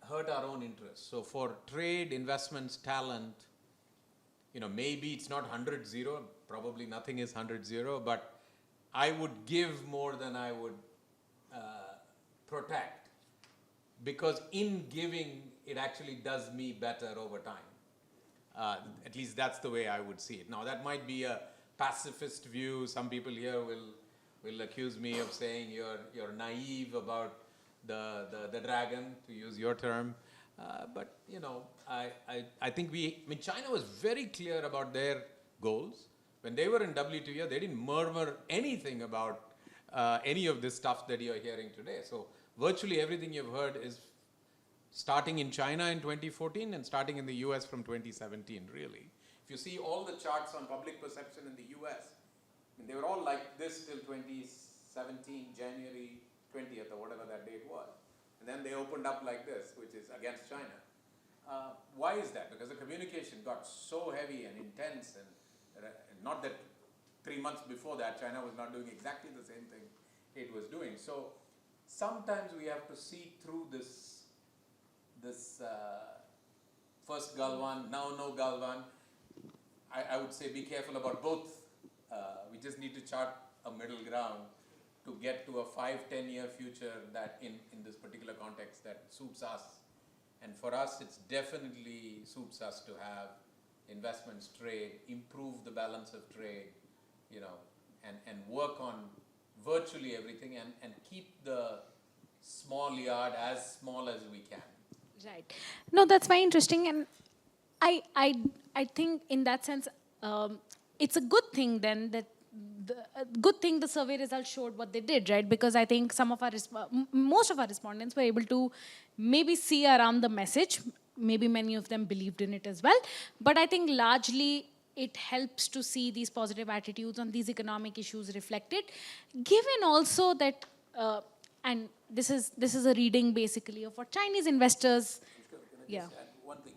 hurt our own interests. So for trade, investments, talent, maybe it's not 100-0, probably nothing is 100-0, but I would give more than I would protect, because in giving, it actually does me better over time. At least that's the way I would see it. Now, that might be a pacifist view. Some people here will accuse me of saying you're naive about the dragon, to use your term. But I think China was very clear about their goals. When they were in WTO, they didn't murmur anything about any of this stuff that you're hearing today. So virtually everything you've heard is starting in China in 2014 and starting in the US from 2017, really. If you see all the charts on public perception in the US, they were all like this till 2017, January 20th or whatever that date was. And then they opened up like this, which is against China. Why is that? Because the communication got so heavy and intense, and not that 3 months before that, China was not doing exactly the same thing it was doing. So sometimes we have to see through this first Galwan, now no Galwan. I would say be careful about both. We just need to chart a middle ground to get to a 5-10 year future that in this particular context that suits us. And for us, it's definitely suits us to have investments, trade, improve the balance of trade, and work on virtually everything and keep the small yard as small as we can. Right. No, that's very interesting, and I think in that sense, it's a good thing then that the survey results showed what they did, right? Because I think most of our respondents were able to maybe see around the message. Maybe many of them believed in it as well. But I think largely it helps to see these positive attitudes on these economic issues reflected, given also that, and this is a reading basically of what Chinese investors. Can I just add one thing?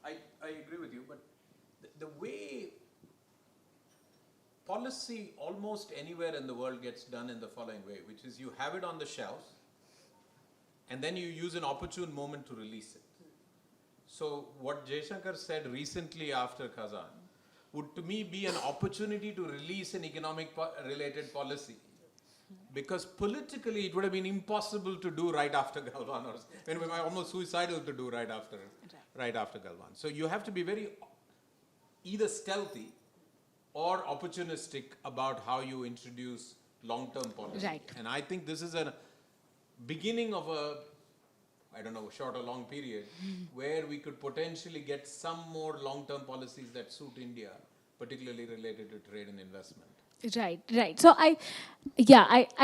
I agree with you, but the way policy almost anywhere in the world gets done in the following way, which is you have it on the shelf, and then you use an opportune moment to release it. So what Jaishankar said recently after Kazan would to me be an opportunity to release an economic related policy, because politically it would have been impossible to do right after Galwan, or it would be almost suicidal to do right after Galwan. So you have to be very either stealthy or opportunistic about how you introduce long-term policy. Right. And I think this is a beginning of a, I don't know, short or long period where we could potentially get some more long-term policies that suit India, particularly related to trade and investment. Right. So I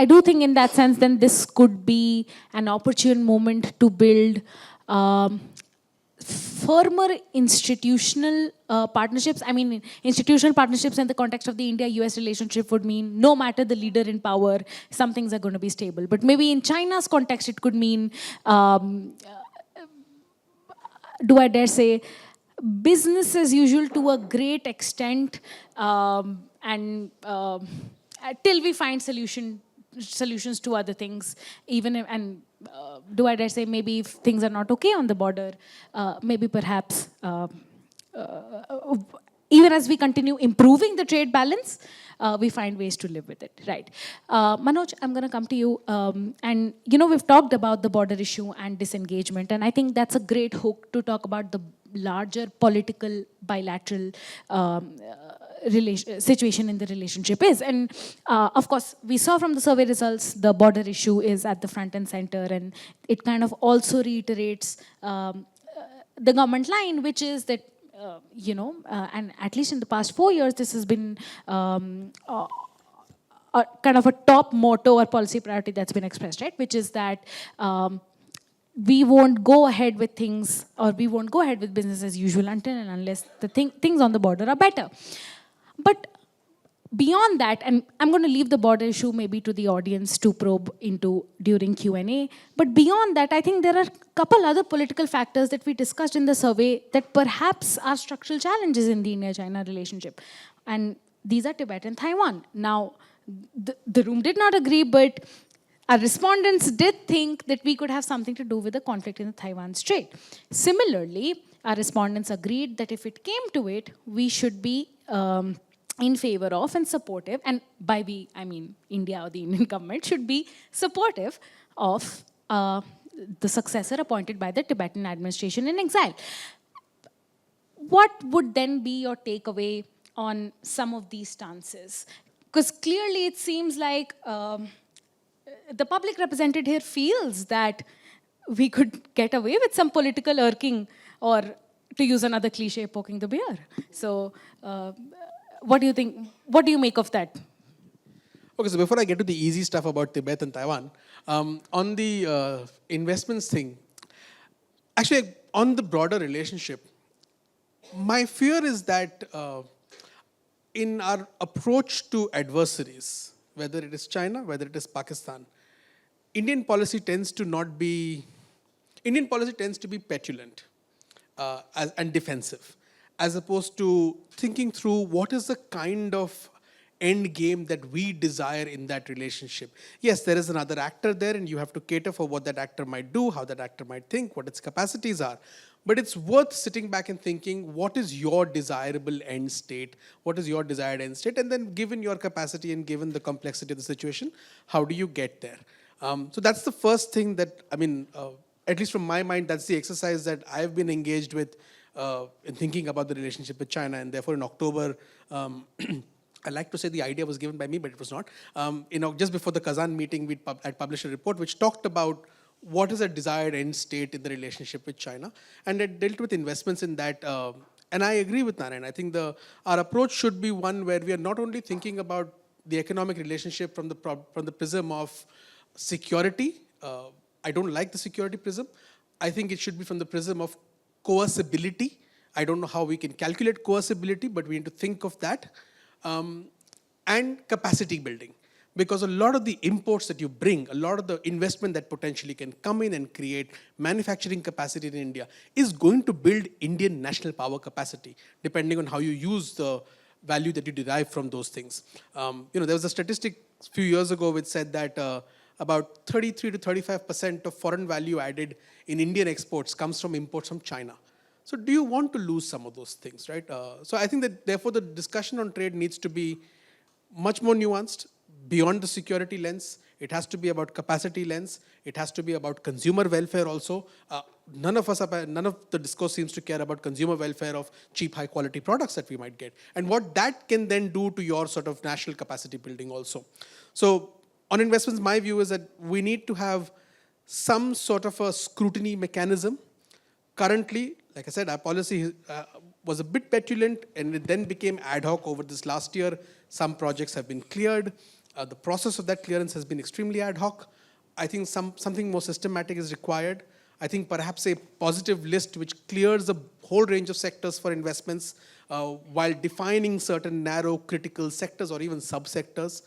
do think in that sense then this could be an opportune moment to build firmer institutional partnerships. I mean, institutional partnerships in the context of the India-US relationship would mean no matter the leader in power, some things are going to be stable. But maybe in China's context, it could mean, do I dare say, business as usual to a great extent, and till we find solutions to other things, even if, and do I dare say maybe if things are not okay on the border, maybe perhaps even as we continue improving the trade balance, we find ways to live with it, right? Manoj, I'm going to come to you. And, we've talked about the border issue and disengagement, and I think that's a great hook to talk about the larger political bilateral situation in the relationship is. And of course, we saw from the survey results, the border issue is at the front and center, and it kind of also reiterates the government line, which is that, and at least in the past 4 years, this has been kind of a top motto or policy priority that's been expressed, right? Which is that we won't go ahead with things, or we won't go ahead with business as usual until and unless the things on the border are better. But beyond that, and I'm going to leave the border issue maybe to the audience to probe into during Q&A, but beyond that, I think there are a couple other political factors that we discussed in the survey that perhaps are structural challenges in the India-China relationship. And these are Tibet and Taiwan. Now, the room did not agree, but our respondents did think that we could have something to do with the conflict in the Taiwan Strait. Similarly, our respondents agreed that if it came to it, we should be in favor of and supportive, and by we, I mean India or the Indian government, should be supportive of the successor appointed by the Tibetan administration in exile. What would then be your takeaway on some of these stances? Because clearly it seems like the public represented here feels that we could get away with some political irking, or to use another cliche, poking the bear. So what do you think? What do you make of that? Okay, so before I get to the easy stuff about Tibet and Taiwan, on the investments thing, actually on the broader relationship, my fear is that in our approach to adversaries, whether it is China, whether it is Pakistan, Indian policy tends to be petulant and defensive, as opposed to thinking through what is the kind of end game that we desire in that relationship. Yes, there is another actor there, and you have to cater for what that actor might do, how that actor might think, what its capacities are. But it's worth sitting back and thinking, what is your desirable end state? What is your desired end state? And then given your capacity and given the complexity of the situation, how do you get there? So that's the first thing that, at least from my mind, that's the exercise that I've been engaged with in thinking about the relationship with China. And therefore, in October, I like to say the idea was given by me, but it was not. Just before the Kazan meeting, I'd published a report which talked about what is a desired end state in the relationship with China. And it dealt with investments in that. And I agree with Narayan. I think our approach should be one where we are not only thinking about the economic relationship from the prism of security. I don't like the security prism. I think it should be from the prism of coercibility. I don't know how we can calculate coercibility, but we need to think of that. And capacity building. Because a lot of the imports that you bring, a lot of the investment that potentially can come in and create manufacturing capacity in India is going to build Indian national power capacity, depending on how you use the value that you derive from those things. There was a statistic a few years ago which said that about 33 to 35% of foreign value added in Indian exports comes from imports from China. So do you want to lose some of those things, right? So I think that therefore the discussion on trade needs to be much more nuanced, beyond the security lens. It has to be about capacity lens. It has to be about consumer welfare also. None of the discourse seems to care about consumer welfare of cheap, high quality products that we might get. And what that can then do to your sort of national capacity building also. So on investments, my view is that we need to have some sort of a scrutiny mechanism. Currently, like I said, our policy was a bit petulant, and it then became ad hoc over this last year. Some projects have been cleared. The process of that clearance has been extremely ad hoc. I think something more systematic is required. I think perhaps a positive list which clears a whole range of sectors for investments while defining certain narrow critical sectors or even subsectors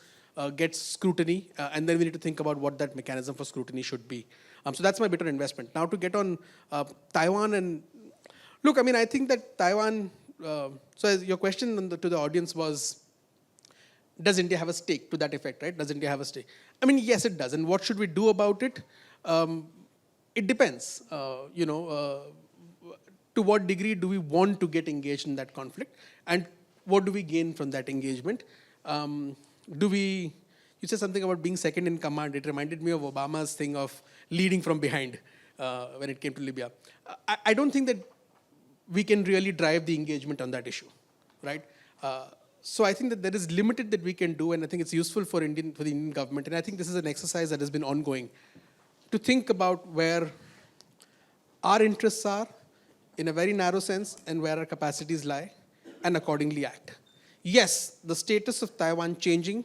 gets scrutiny. And then we need to think about what that mechanism for scrutiny should be. So that's my bit on investment. Now to get on Taiwan and... Look, I think that Taiwan... so your question to the audience was, does India have a stake to that effect, right? Does India have a stake? Yes, it does. And what should we do about it? It depends. to what degree do we want to get engaged in that conflict, and what do we gain from that engagement? You said something about being second in command. It reminded me of Obama's thing of leading from behind when it came to Libya. I don't think that we can really drive the engagement on that issue, right? So I think that there is limited that we can do, and I think it's useful for the Indian government, and I think this is an exercise that has been ongoing, to think about where our interests are in a very narrow sense and where our capacities lie, and accordingly act. Yes, the status of Taiwan changing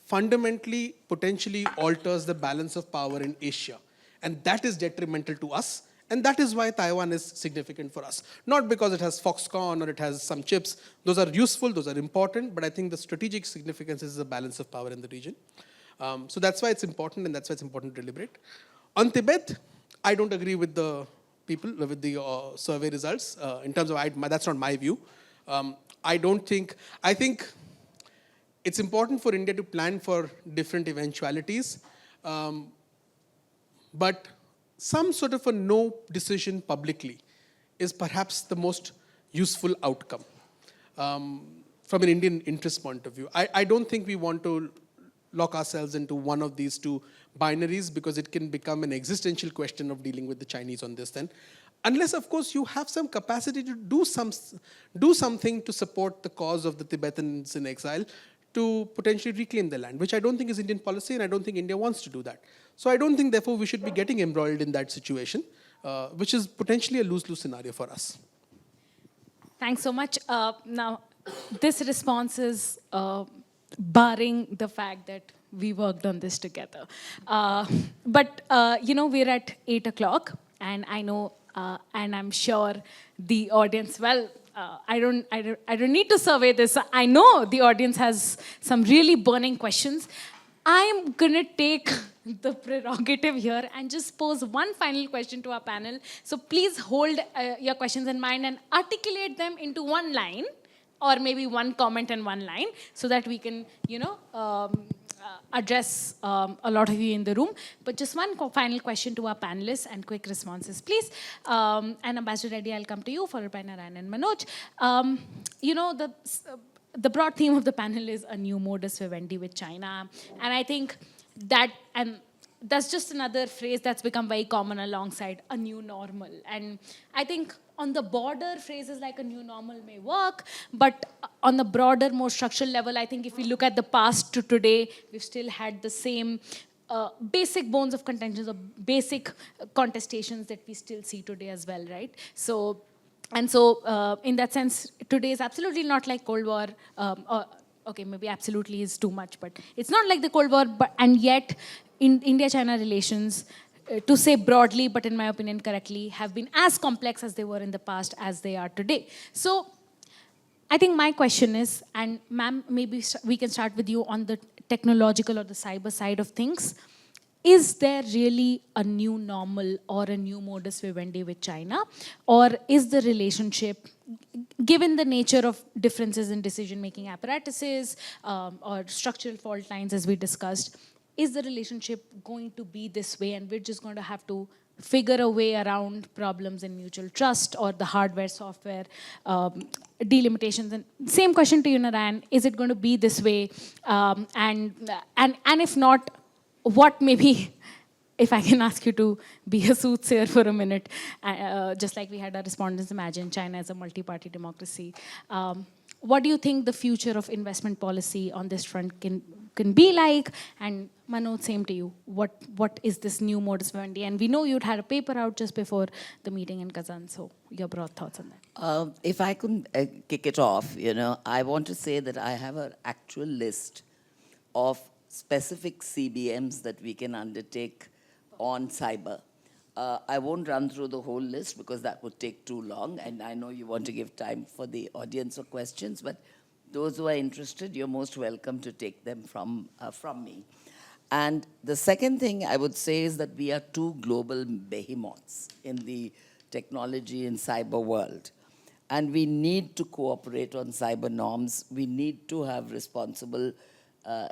fundamentally, potentially alters the balance of power in Asia. And that is detrimental to us. And that is why Taiwan is significant for us. Not because it has Foxconn or it has some chips. Those are useful, those are important, but I think the strategic significance is the balance of power in the region. So that's why it's important, and that's why it's important to deliberate. On Tibet, I don't agree with the people, with the survey results, in terms of, that's not my view. I think it's important for India to plan for different eventualities, but some sort of a no decision publicly is perhaps the most useful outcome from an Indian interest point of view. I don't think we want to lock ourselves into one of these two binaries, because it can become an existential question of dealing with the Chinese on this then. Unless, of course, you have some capacity to do something to support the cause of the Tibetans in exile, to potentially reclaim the land, which I don't think is Indian policy, and I don't think India wants to do that. So I don't think, therefore, we should be getting embroiled in that situation, which is potentially a lose-lose scenario for us. Thanks so much. Now, this response is barring the fact that we worked on this together. But we're at 8 o'clock, and I know, and I'm sure the audience, I don't need to survey this. I know the audience has some really burning questions. I'm gonna take the prerogative here and just pose one final question to our panel. So please hold your questions in mind and articulate them into one line, or maybe one comment and one line, so that we can, address a lot of you in the room. But just one final question to our panelists and quick responses, please. And Ambassador Reddy, I'll come to you, followed by Narayan and Manoj. The broad theme of the panel is a new modus vivendi with China. And I think that's just another phrase that's become very common alongside a new normal. And I think on the border, phrases like a new normal may work, but on the broader, more structural level, I think if we look at the past to today, we've still had the same basic bones of contentions, or basic contestations that we still see today as well, right? So in that sense, today is absolutely not like Cold War. Okay, maybe absolutely is too much, but it's not like the Cold War, and yet in India-China relations, to say broadly, but in my opinion correctly, have been as complex as they were in the past as they are today. So I think my question is, and ma'am, maybe we can start with you on the technological or the cyber side of things. Is there really a new normal or a new modus vivendi with China? Or is the relationship, given the nature of differences in decision-making apparatuses or structural fault lines as we discussed, is the relationship going to be this way, and we're just going to have to figure a way around problems in mutual trust or the hardware, software delimitations? And same question to you, Narayan, is it going to be this way? And if not, what maybe, if I can ask you to be a soothsayer for a minute, just like we had our respondents imagine China as a multi-party democracy. What do you think the future of investment policy on this front can be like? And Manoj, same to you. What is this new modus vivendi? And we know you'd had a paper out just before the meeting in Kazan, so your broad thoughts on that. If I could kick it off, I want to say that I have an actual list of specific CBMs that we can undertake on cyber. I won't run through the whole list because that would take too long, and I know you want to give time for the audience for questions, but those who are interested, you're most welcome to take them from me. And the second thing I would say is that we are two global behemoths in the technology and cyber world. And we need to cooperate on cyber norms. We need to have responsible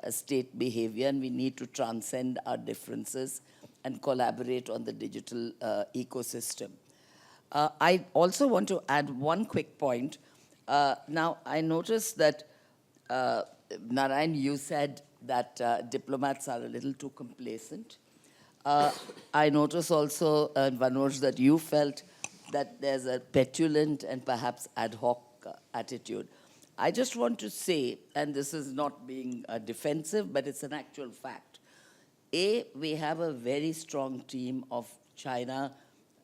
state behavior, and we need to transcend our differences and collaborate on the digital ecosystem. I also want to add one quick point. Now, I noticed that, Narayan, you said that diplomats are a little too complacent. I notice also, Manoj, that you felt that there's a petulant and perhaps ad hoc attitude. I just want to say, and this is not being defensive, but it's an actual fact. We have a very strong team of China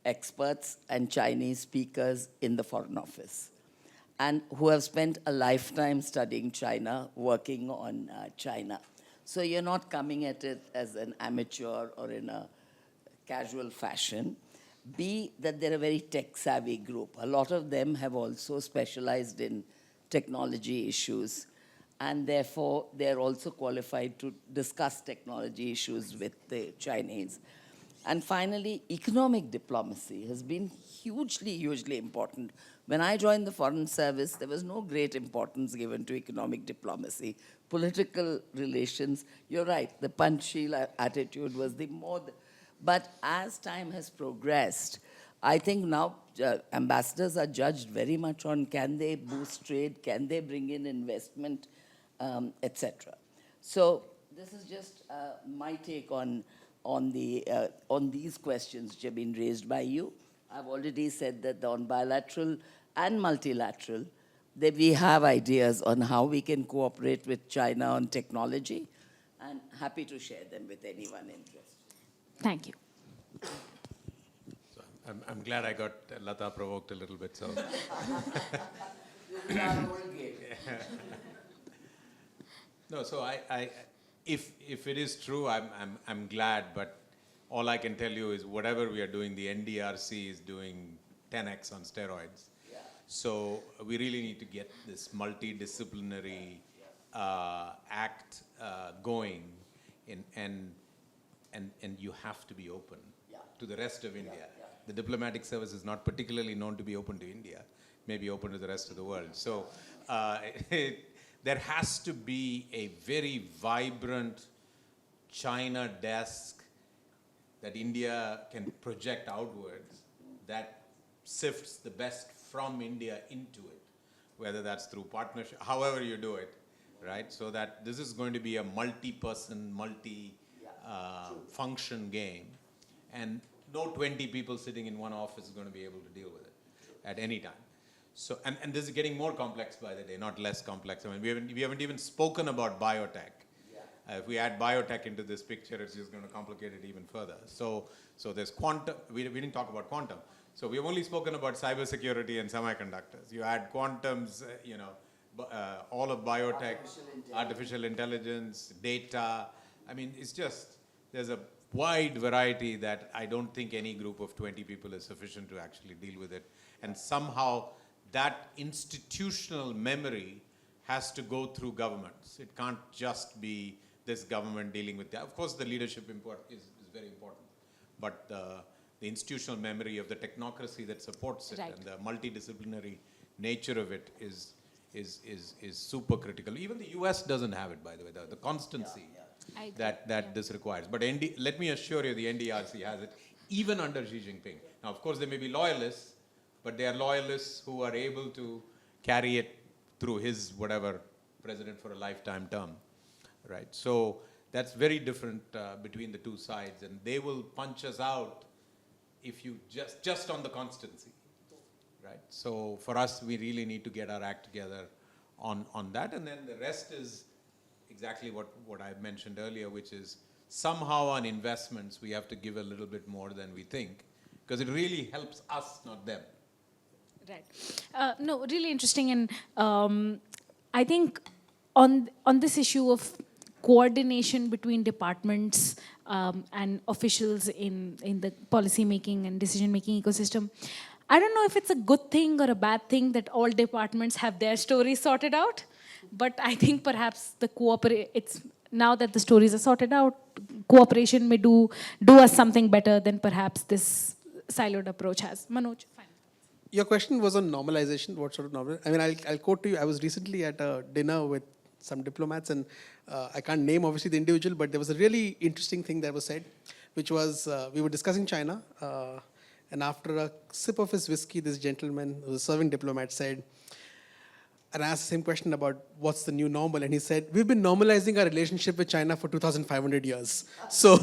experts and Chinese speakers in the Foreign Office, and who have spent a lifetime studying China, working on China. So you're not coming at it as an amateur or in a casual fashion. B, that they're a very tech-savvy group. A lot of them have also specialized in technology issues, and therefore they're also qualified to discuss technology issues with the Chinese. And finally, economic diplomacy has been hugely, hugely important. When I joined the Foreign Service, there was no great importance given to economic diplomacy. Political relations, you're right, the Takshashila attitude was the more. But as time has progressed, I think now ambassadors are judged very much on can they boost trade, can they bring in investment, etc. So this is just my take on these questions which have been raised by you. I've already said that on bilateral and multilateral, that we have ideas on how we can cooperate with China on technology, and happy to share them with anyone interested. Thank you. So I'm glad I got Lata provoked a little bit. So. No, so if it is true, I'm glad, but all I can tell you is whatever we are doing, the NDRC is doing 10x on steroids. Yeah. So we really need to get this multidisciplinary act going, and you have to be open to the rest of India. Yeah. The diplomatic service is not particularly known to be open to India, maybe open to the rest of the world. So there has to be a very vibrant China desk that India can project outwards that sifts the best from India into it, whether that's through partnership, however you do it, right? So that this is going to be a multi-person, multi-function game, and no 20 people sitting in one office is going to be able to deal with it at any time. So, and this is getting more complex by the day, not less complex. I mean, we haven't even spoken about biotech. If we add biotech into this picture, it's just going to complicate it even further. So there's quantum. We didn't talk about quantum. So we've only spoken about cybersecurity and semiconductors. You add quantums, all of biotech, artificial intelligence, data. I mean, it's just, there's a wide variety that I don't think any group of 20 people is sufficient to actually deal with it. And somehow that institutional memory has to go through governments. It can't just be this government dealing with that. Of course, the leadership is very important, but the institutional memory of the technocracy that supports it, right, and the multidisciplinary nature of it is super critical. Even the US doesn't have it, by the way, the constancy that this requires. But let me assure you, the NDRC has it, even under Xi Jinping. Now, of course, there may be loyalists, but they are loyalists who are able to carry it through his whatever president for a lifetime term, right? So that's very different between the two sides, and they will punch us out if you just on the constancy, right? So for us, we really need to get our act together on that, and then the rest is exactly what I mentioned earlier, which is somehow on investments we have to give a little bit more than we think, because it really helps us, not them. Right. No, really interesting, and I think on this issue of coordination between departments and officials in the policy making and decision making ecosystem, I don't know if it's a good thing or a bad thing that all departments have their stories sorted out, but I think perhaps it's now that the stories are sorted out, cooperation may do us something better than perhaps this siloed approach has. Manoj, fine. Your question was on normalization. What sort of normalization? I mean, I'll quote to you. I was recently at a dinner with some diplomats, and I can't name obviously the individual, but there was a really interesting thing that was said, which was we were discussing China, And after a sip of his whiskey, this gentleman, who was a serving diplomat, said, and I asked the same question about what's the new normal. And he said, we've been normalizing our relationship with China for 2,500 years. So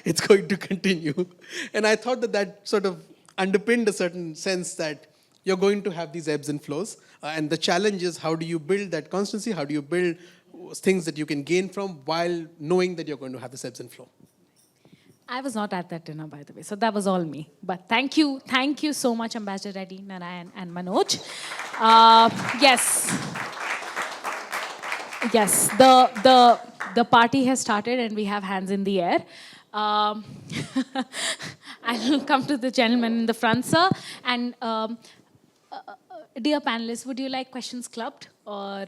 it's going to continue. And I thought that that sort of underpinned a certain sense that you're going to have these ebbs and flows. And the challenge is, how do you build that constancy? How do you build things that you can gain from while knowing that you're going to have this ebbs and flow? I was not at that dinner, by the way, so that was all me. But thank you so much, Ambassador Reddy, Narayan, and Manoj. Yes, the party has started, and we have hands in the air. I'll come to the gentleman in the front, sir. And dear panelists, would you like questions clubbed or?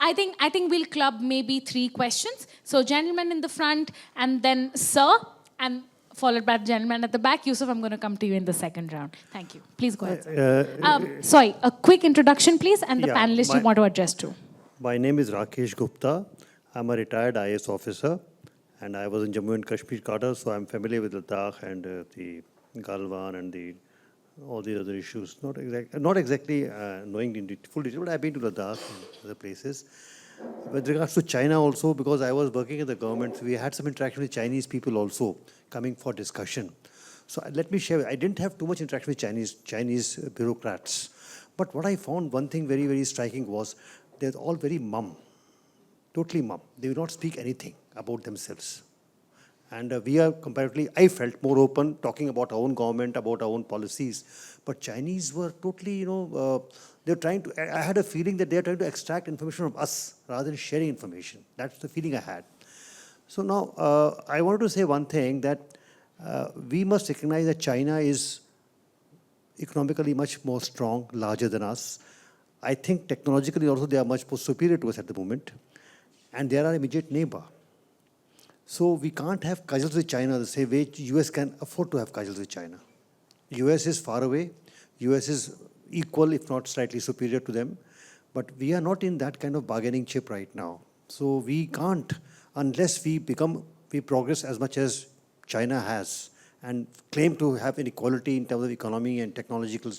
I think we'll club maybe 3 questions. So gentleman in the front, and then sir, and followed by the gentleman at the back. Yusuf, I'm going to come to you in the second round. Thank you. Please go ahead, sir. Sorry, a quick introduction, please, and the panelists you want to address to. My name is Rakesh Gupta. I'm a retired IAS officer, and I was in Jammu and Kashmir cadre, so I'm familiar with Ladakh and the Galwan and all the other issues. Not exactly knowing in full detail, but I've been to Ladakh and other places. With regards to China also, because I was working in the government, we had some interaction with Chinese people also coming for discussion. So let me share, I didn't have too much interaction with Chinese bureaucrats. But what I found, one thing very, very striking was they're all very mum, totally mum. They do not speak anything about themselves. And we are comparatively, I felt, more open, talking about our own government, about our own policies. But Chinese were totally, they're trying to, I had a feeling that they're trying to extract information from us rather than sharing information. That's the feeling I had. So now, I wanted to say one thing, that we must recognize that China is economically much more strong, larger than us. I think technologically also they are much more superior to us at the moment. And they are our immediate neighbor. So we can't have cudgels with China the same way US can afford to have cudgels with China. US is far away. US is equal, if not slightly superior to them. But we are not in that kind of bargaining chip right now. So we can't, unless we progress as much as China has and claim to have inequality in terms of economy and technological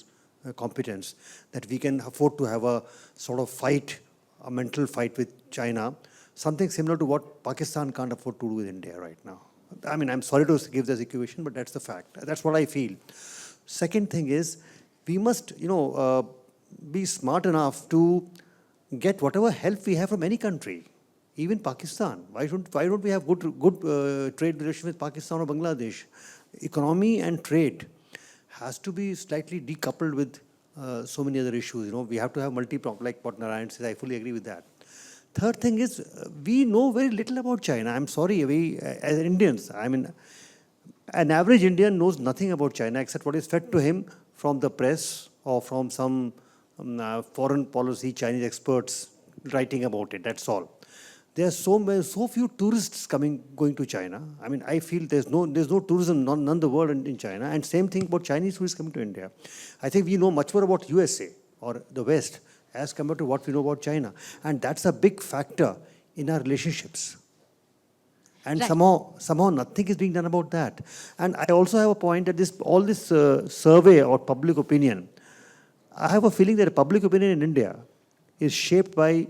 competence, that we can afford to have a sort of fight, a mental fight with China. Something similar to what Pakistan can't afford to do with India right now. I mean, I'm sorry to give this equation, but that's the fact. That's what I feel. Second thing is, we must, be smart enough to get whatever help we have from any country, even Pakistan. Why don't we have good trade relations with Pakistan or Bangladesh? Economy and trade has to be slightly decoupled with so many other issues. We have to have multi-pronged, like what Narayan says. I fully agree with that. Third thing is, we know very little about China. I'm sorry, we, as Indians, I mean, an average Indian knows nothing about China except what is fed to him from the press or from some foreign policy Chinese experts writing about it. That's all. There are so few tourists going to China. I mean, I feel there's no tourism, none in the world in China. And same thing about Chinese tourists coming to India. I think we know much more about USA or the West as compared to what we know about China. And that's a big factor in our relationships. And right. somehow nothing is being done about that. And I also have a point that all this survey or public opinion, I have a feeling that public opinion in India is shaped by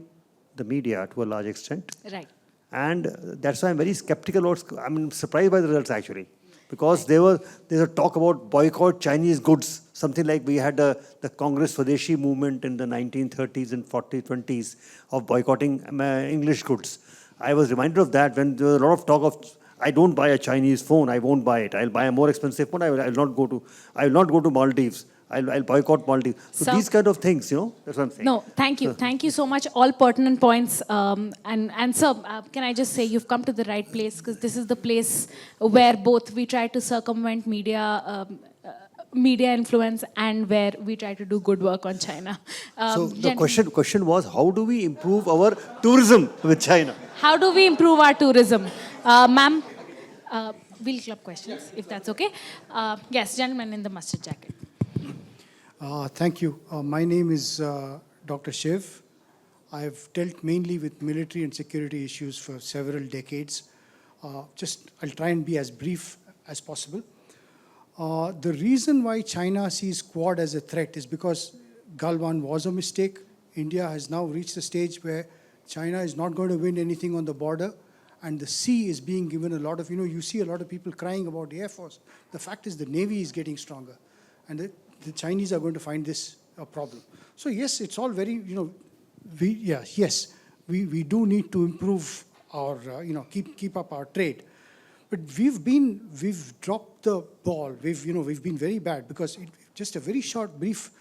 the media to a large extent. Right. And that's why I'm very skeptical, I'm surprised by the results actually. Because there's a talk about boycott Chinese goods, something like we had the Congress Swadeshi movement in the 1930s and 40s, 20s of boycotting English goods. I was reminded of that when there was a lot of talk of, I don't buy a Chinese phone, I won't buy it. I'll buy a more expensive phone, I will not go to Maldives. I'll boycott Maldives. So these kind of things, that's what I'm saying. No, thank you. Thank you so much. All pertinent points. And sir, can I just say you've come to the right place, because this is the place where both we try to circumvent media influence and where we try to do good work on China. So the question was, how do we improve our tourism with China? How do we improve our tourism? Ma'am, we'll club questions, if that's okay. Yes, gentleman in the mustard jacket. Thank you. My name is Dr. Shiv. I've dealt mainly with military and security issues for several decades. I'll try and be as brief as possible. The reason why China sees Quad as a threat is because Galwan was a mistake. India has now reached a stage where China is not going to win anything on the border, and the sea is being given a lot of, you see a lot of people crying about the Air Force. The fact is the Navy is getting stronger, and the Chinese are going to find this a problem. So yes, it's all very, we do need to improve our, keep up our trade. But we've dropped the ball. We've been very bad because just a very short brief.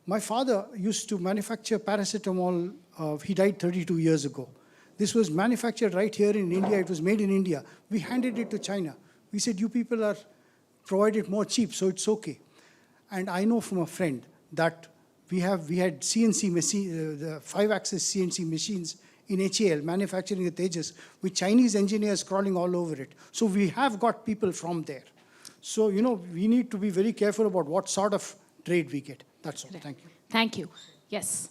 My father used to manufacture paracetamol. He died 32 years ago. This was manufactured right here in India. It was made in India. We handed it to China. We said, you people are provided more cheap, so it's okay. And I know from a friend that we had CNC machine, the 5-axis CNC machines in HAL manufacturing the Tejas with Chinese engineers crawling all over it. So we have got people from there. So, we need to be very careful about what sort of trade we get. That's all. Thank you. Thank you. Yes.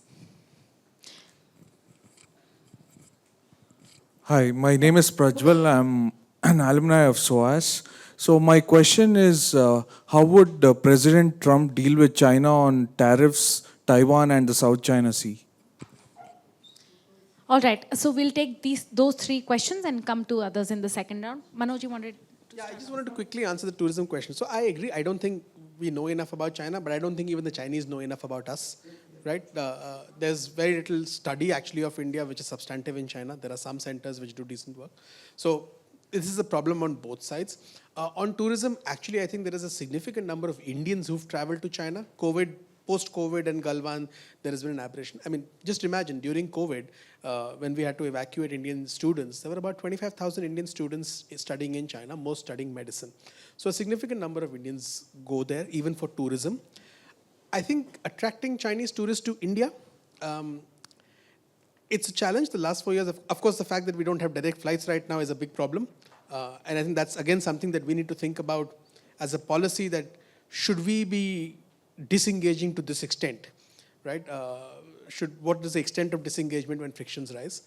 Hi, my name is Prajwal. I'm an alumni of SOAS. So my question is, how would President Trump deal with China on tariffs, Taiwan, and the South China Sea? All right. So we'll take those three questions and come to others in the second round. Manoj, you wanted to Yeah, I just wanted to quickly answer the tourism question. So I agree. I don't think we know enough about China, but I don't think even the Chinese know enough about us, right? There's very little study actually of India which is substantive in China. There are some centers which do decent work. So this is a problem on both sides. On tourism, actually, I think there is a significant number of Indians who've traveled to China. Post-COVID and Galwan, there has been an aberration. I mean, just imagine, during COVID, when we had to evacuate Indian students, there were about 25,000 Indian students studying in China, most studying medicine. So a significant number of Indians go there, even for tourism. I think attracting Chinese tourists to India, it's a challenge. The last 4 years, of course, the fact that we don't have direct flights right now is a big problem. And I think that's, again, something that we need to think about as a policy, that should we be disengaging to this extent, right? What is the extent of disengagement when frictions rise?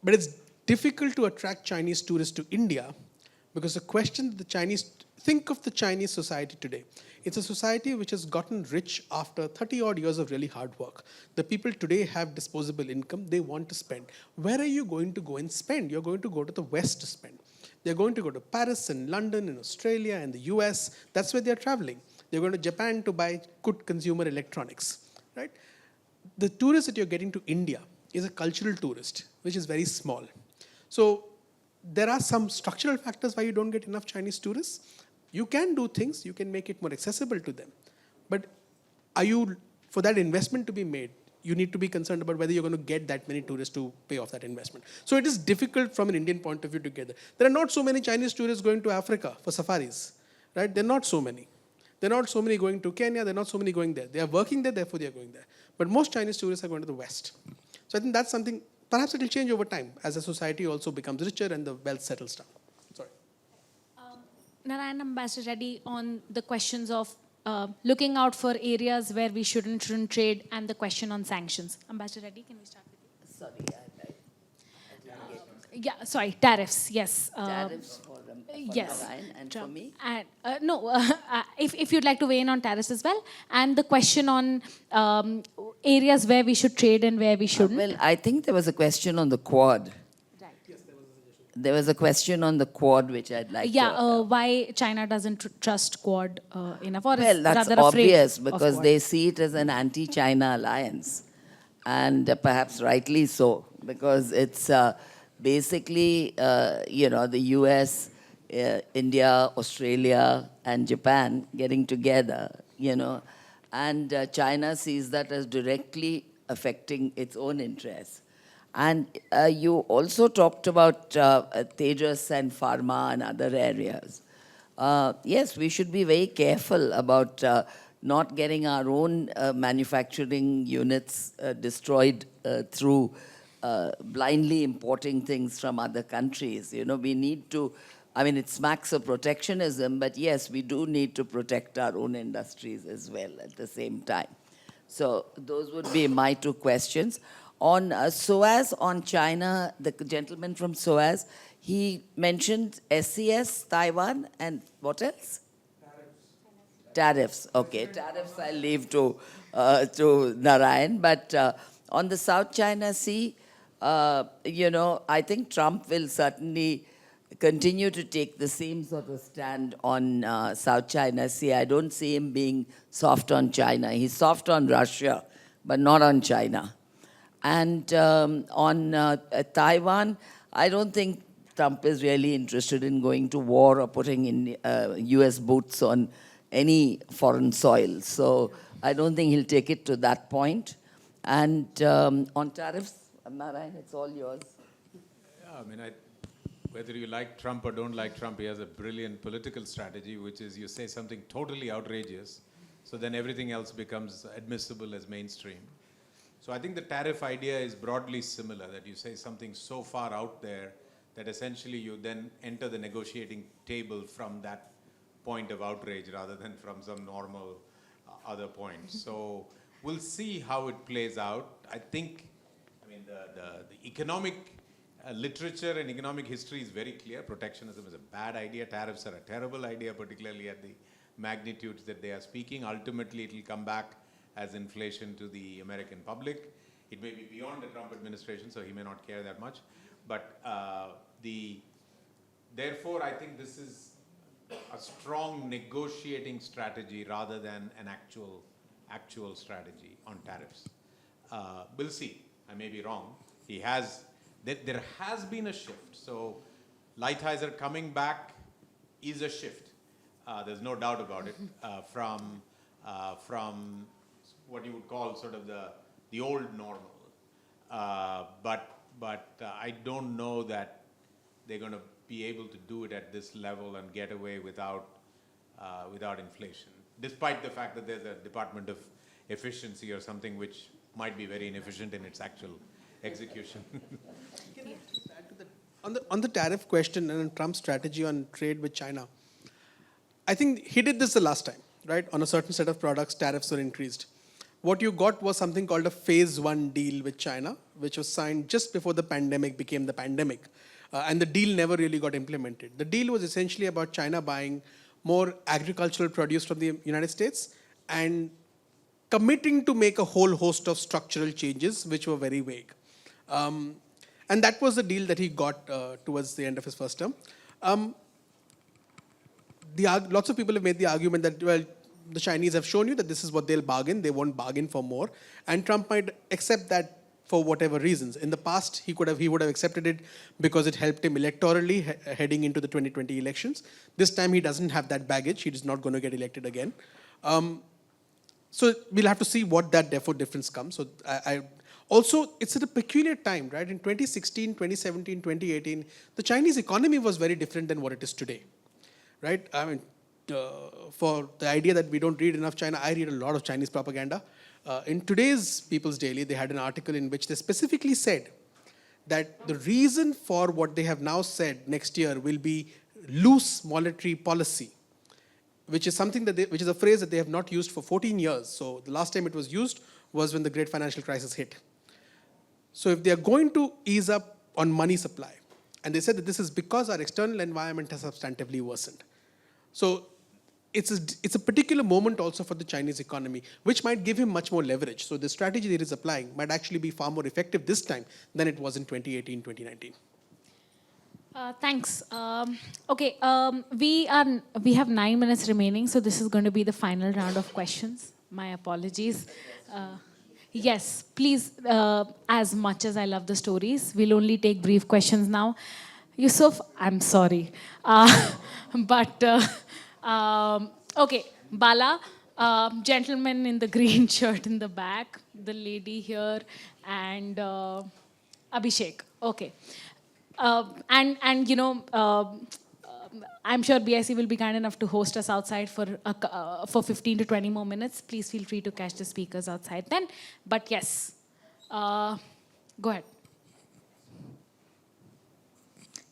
But it's difficult to attract Chinese tourists to India because the question think of the Chinese society today. It's a society which has gotten rich after 30 odd years of really hard work. The people today have disposable income. They want to spend. Where are you going to go and spend? You're going to go to the West to spend. They're going to go to Paris and London and Australia and the US. That's where they're traveling. They're going to Japan to buy good consumer electronics, right? The tourist that you're getting to India is a cultural tourist, which is very small. So there are some structural factors why you don't get enough Chinese tourists. You can do things, you can make it more accessible to them. But for that investment to be made, you need to be concerned about whether you're going to get that many tourists to pay off that investment. So it is difficult from an Indian point of view to get there. There are not so many Chinese tourists going to Africa for safaris, right? There are not so many. There are not so many going to Kenya. There are not so many going there. They are working there, therefore they are going there. But most Chinese tourists are going to the West. So I think that's something, perhaps it will change over time as the society also becomes richer and the wealth settles down. Sorry. Narayan, Ambassador Reddy, on the questions of looking out for areas where we shouldn't trade, and the question on sanctions. Ambassador Reddy, can we start with you? Sorry, I Yeah, sorry, tariffs, yes. tariffs for yes. Narayan and for me. And, if you'd like to weigh in on tariffs as well, and the question on areas where we should trade and where we shouldn't. Well, I think there was a question on the Quad. Right. There was a question on the Quad which I'd like to... Why China doesn't trust Quad enough, or Well, is that's rather afraid obvious of because Quad? they see it as an anti-China alliance, and perhaps rightly so, because it's basically, the US, India, Australia, and Japan getting together, and China sees that as directly affecting its own interests. And you also talked about Tejas and pharma and other areas. Yes, we should be very careful about not getting our own manufacturing units destroyed through blindly importing things from other countries. We need to, it smacks of protectionism, but yes, we do need to protect our own industries as well at the same time. So those would be my two questions. On SOAS, on China, the gentleman from SOAS, he mentioned SCS, Taiwan, and what else? Tariffs, okay. Tariffs I'll leave to Narayan. But on the South China Sea, I think Trump will certainly continue to take the same sort of stand on South China Sea. I don't see him being soft on China. He's soft on Russia, but not on China. And on Taiwan, I don't think Trump is really interested in going to war or putting in US boots on any foreign soil. So I don't think he'll take it to that point. And on tariffs, Narayan, it's all yours. Yeah, I mean, whether you like Trump or don't like Trump, he has a brilliant political strategy, which is you say something totally outrageous, so then everything else becomes admissible as mainstream. So I think the tariff idea is broadly similar, that you say something so far out there that essentially you then enter the negotiating table from that point of outrage rather than from some normal other point. So we'll see how it plays out. I think, the economic literature and economic history is very clear. Protectionism is a bad idea. Tariffs are a terrible idea, particularly at the magnitudes that they are speaking. Ultimately, it will come back as inflation to the American public. It may be beyond the Trump administration, so he may not care that much. But therefore, I think this is a strong negotiating strategy rather than an actual strategy on tariffs. We'll see. I may be wrong. There has been a shift. So Lighthizer coming back is a shift. There's no doubt about it. From what you would call sort of the old normal. But I don't know that they're going to be able to do it at this level and get away without inflation, despite the fact that there's a Department of Efficiency or something which might be very inefficient in its actual execution. Can I just add to that? On the tariff question and on Trump's strategy on trade with China, I think he did this the last time, right? On a certain set of products, tariffs were increased. What you got was something called a phase 1 deal with China, which was signed just before the pandemic became the pandemic. And the deal never really got implemented. The deal was essentially about China buying more agricultural produce from the United States and committing to make a whole host of structural changes, which were very vague. And that was the deal that he got towards the end of his first term. Lots of people have made the argument that, well, the Chinese have shown you that this is what they'll bargain. They won't bargain for more. And Trump might accept that for whatever reasons. In the past, he would have accepted it because it helped him electorally heading into the 2020 elections. This time, he doesn't have that baggage. He is not going to get elected again. So we'll have to see what that difference comes. So also, it's at a peculiar time, right? In 2016, 2017, 2018, the Chinese economy was very different than what it is today, right? I mean, for the idea that we don't read enough China, I read a lot of Chinese propaganda. In today's People's Daily, they had an article in which they specifically said that the reason for what they have now said next year will be loose monetary policy, which is something which is a phrase that they have not used for 14 years. So the last time it was used was when the great financial crisis hit. So if they are going to ease up on money supply, and they said that this is because our external environment has substantively worsened. So it's a particular moment also for the Chinese economy, which might give him much more leverage. So the strategy that he's applying might actually be far more effective this time than it was in 2018, 2019. Thanks. Okay, we have 9 minutes remaining, so this is going to be the final round of questions. My apologies. Yes, please, as much as I love the stories, we'll only take brief questions now. Yusuf, I'm sorry. Okay, Bala, gentleman in the green shirt in the back, the lady here, and Abhishek. Okay. I'm sure BIC will be kind enough to host us outside for 15 to 20 more minutes. Please feel free to catch the speakers outside then. But yes, go ahead.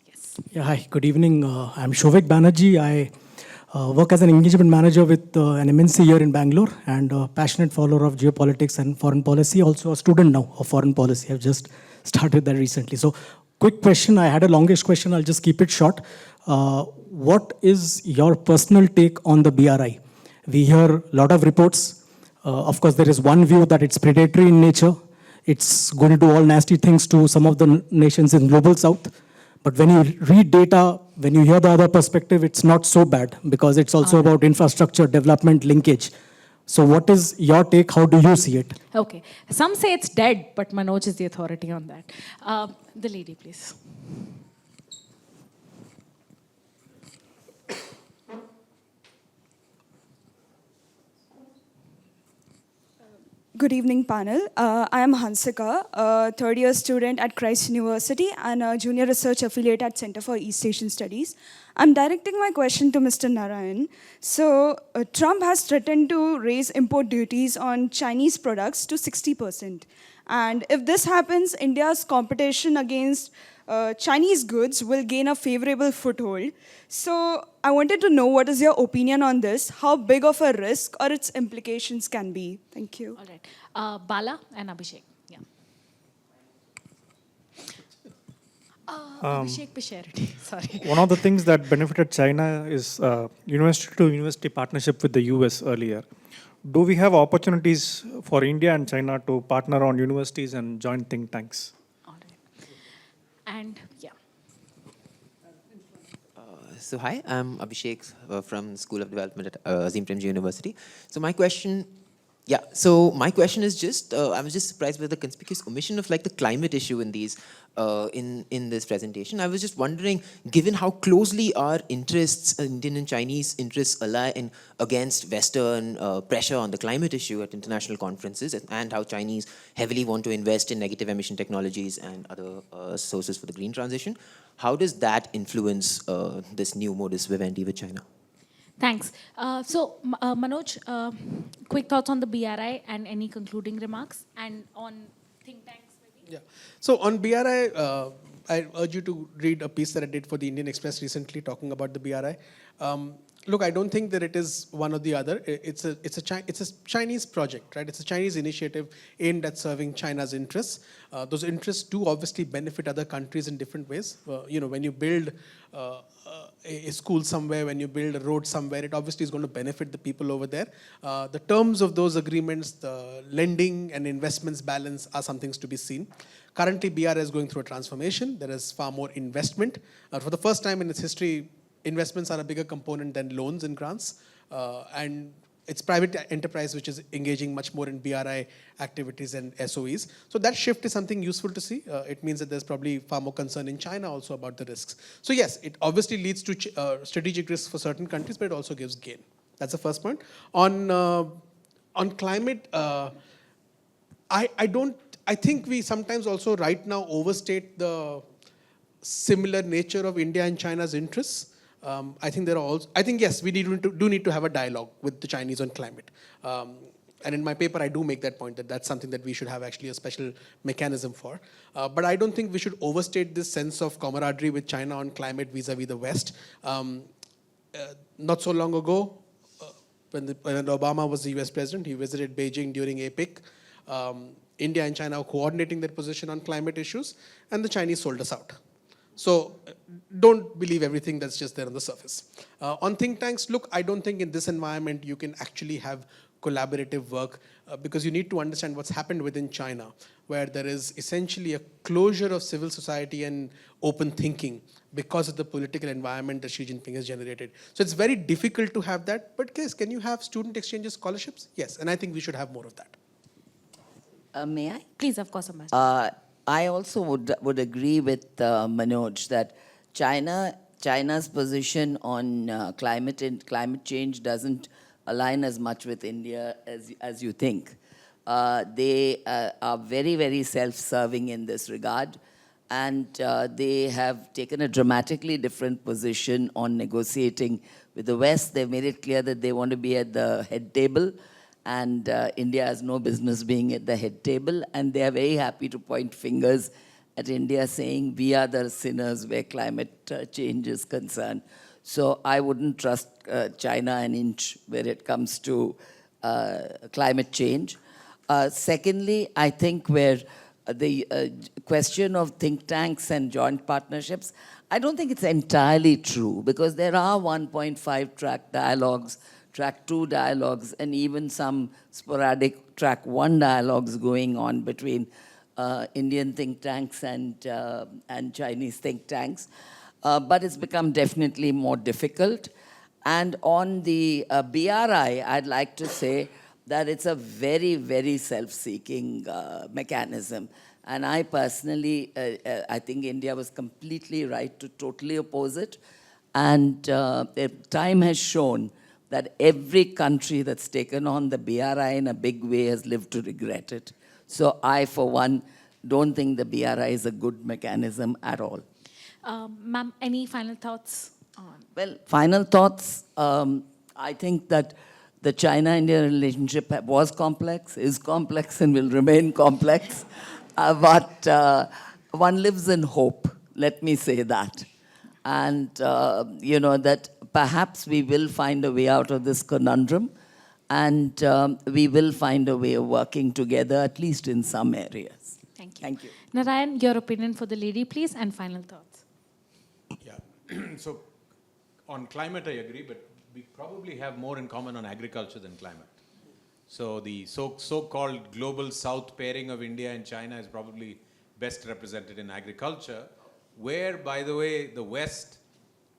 Yes. Yeah, hi, good evening. I'm Shovik Banerjee. I work as an engagement manager with an MNC here in Bangalore and a passionate follower of geopolitics and foreign policy, also a student now of foreign policy. I've just started that recently. So quick question, I had a longish question, I'll just keep it short. What is your personal take on the BRI? We hear a lot of reports. Of course, there is one view that it's predatory in nature. It's going to do all nasty things to some of the nations in global south. But when you read data, when you hear the other perspective, it's not so bad because it's also about infrastructure, development, linkage. So what is your take? How do you see it? Okay. Some say it's dead, but Manoj is the authority on that. The lady, please. Good evening, panel. I am Hansika, a third-year student at Christ University and a junior research affiliate at Center for East Asian Studies. I'm directing my question to Mr. Narayan. So, Trump has threatened to raise import duties on Chinese products to 60%. And if this happens, India's competition against Chinese goods will gain a favorable foothold. So I wanted to know what is your opinion on this, how big of a risk or its implications can be. Thank you. All right. Bala and Abhishek. Yeah. Abhishek Pisharity. Sorry. One of the things that benefited China is university-to-university partnership with the US earlier. Do we have opportunities for India and China to partner on universities and joint think tanks? All right. And yeah. So hi, I'm Abhishek from School of Development at Azim Premji University. So my question is just, I was just surprised by the conspicuous omission of like the climate issue in these, in this presentation. I was just wondering, given how closely our interests, Indian and Chinese interests ally in against Western pressure on the climate issue at international conferences, and how Chinese heavily want to invest in negative emission technologies and other sources for the green transition, how does that influence this new modus vivendi with China? Thanks. Manoj, quick thoughts on the BRI and any concluding remarks, and on think tanks maybe? Yeah. So on BRI, I urge you to read a piece that I did for the Indian Express recently talking about the BRI. Look, I don't think that it is one or the other. It's a Chinese project, right? It's a Chinese initiative aimed at serving China's interests. Those interests do obviously benefit other countries in different ways. When you build a school somewhere, when you build a road somewhere, it obviously is going to benefit the people over there. The terms of those agreements, the lending and investments balance are some things to be seen. Currently, BRI is going through a transformation. There is far more investment. For the first time in its history, investments are a bigger component than loans and grants. And it's private enterprise which is engaging much more in BRI activities and SOEs. So that shift is something useful to see. It means that there's probably far more concern in China also about the risks. So yes, it obviously leads to strategic risks for certain countries, but it also gives gain. That's the first point. On climate, I think we sometimes also right now overstate the similar nature of India and China's interests. I think yes, we do need to have a dialogue with the Chinese on climate. And in my paper, I do make that point that that's something that we should have actually a special mechanism for. But I don't think we should overstate this sense of camaraderie with China on climate vis-a-vis the West. Not so long ago, when Obama was the US president, he visited Beijing during APEC. India and China are coordinating their position on climate issues, and the Chinese sold us out. So don't believe everything that's just there on the surface. On think tanks, look, I don't think in this environment you can actually have collaborative work because you need to understand what's happened within China, where there is essentially a closure of civil society and open thinking because of the political environment that Xi Jinping has generated. So it's very difficult to have that, but can you have student exchanges, scholarships? Yes, and I think we should have more of that. May I? Please, of course, Ambassador. I also would agree with Manoj that China's position on climate and climate change doesn't align as much with India as you think. They are very, very self-serving in this regard, and they have taken a dramatically different position on negotiating with the West. They've made it clear that they want to be at the head table, and India has no business being at the head table, and they are very happy to point fingers at India saying we are the sinners where climate change is concerned. So I wouldn't trust China an inch when it comes to climate change. Secondly, I think where the question of think tanks and joint partnerships, I don't think it's entirely true because there are 1.5 track dialogues track 2 dialogues and even some sporadic track 1 dialogues going on between Indian think tanks and Chinese think tanks. But it's become definitely more difficult. And on the BRI, I'd like to say that it's a very, very self-seeking mechanism. And I personally, I think India was completely right to totally oppose it. And time has shown that every country that's taken on the BRI in a big way has lived to regret it. So I, for one, don't think the BRI is a good mechanism at all. Ma'am, any final thoughts on? Well, final thoughts. I think that the China-India relationship was complex, is complex, and will remain complex. But one lives in hope, let me say that. And, you know, that perhaps we will find a way out of this conundrum, and we will find a way of working together, at least in some areas. Thank you. Thank you. Narayan, your opinion for the lady, please, and final thoughts. Yeah. So on climate, I agree, but we probably have more in common on agriculture than climate. So the so-called global south pairing of India and China is probably best represented in agriculture, where, by the way, the West,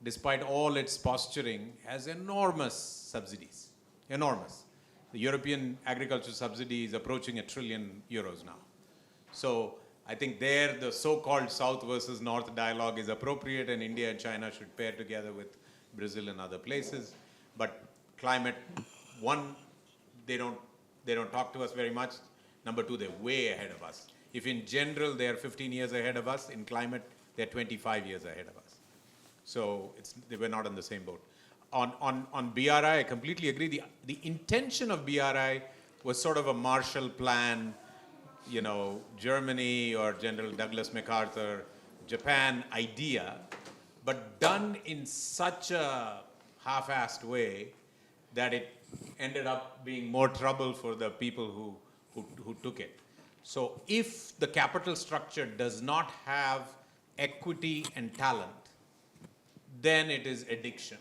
despite all its posturing, has enormous subsidies. Enormous. The European agriculture subsidy is approaching €1 trillion now. So I think there the so-called South versus North dialogue is appropriate, and India and China should pair together with Brazil and other places. But climate, one, they don't talk to us very much. Number two, they're way ahead of us. If in general they are 15 years ahead of us, in climate they're 25 years ahead of us. So we're not on the same boat. On BRI, I completely agree. The intention of BRI was sort of a Marshall Plan, you know, Germany or General Douglas MacArthur, Japan idea, but done in such a half-assed way that it ended up being more trouble for the people who took it. So if the capital structure does not have equity and talent, then it is addiction.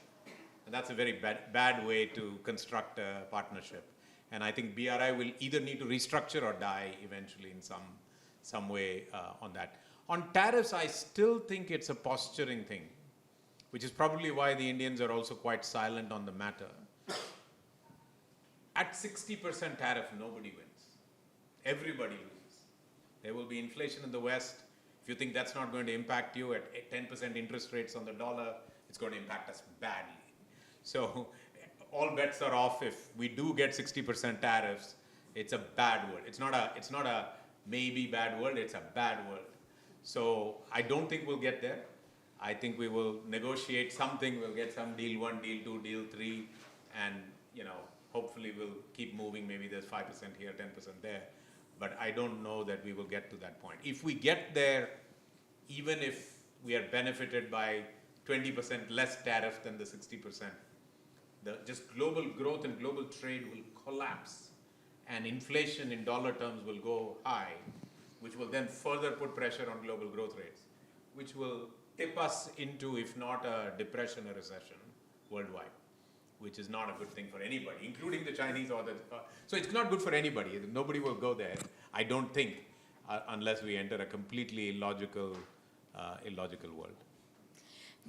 And that's a very bad way to construct a partnership. And I think BRI will either need to restructure or die eventually in some way on that. On tariffs, I still think it's a posturing thing, which is probably why the Indians are also quite silent on the matter. At 60% tariff, nobody wins. Everybody loses. There will be inflation in the West. If you think that's not going to impact you at 10% interest rates on the dollar, it's going to impact us badly. So all bets are off. If we do get 60% tariffs, it's a bad world. It's not a maybe bad world, it's a bad world. So I don't think we'll get there. I think we will negotiate something. We'll get some deal 1, deal 2, deal 3, and, you know, hopefully we'll keep moving. Maybe there's 5% here, 10% there. But I don't know that we will get to that point. If we get there, even if we are benefited by 20% less tariff than the 60%, just global growth and global trade will collapse, and inflation in dollar terms will go high, which will then further put pressure on global growth rates, which will tip us into, if not a depression, a recession worldwide, which is not a good thing for anybody, including the Chinese or the... so it's not good for anybody. Nobody will go there, I don't think, unless we enter a completely illogical world.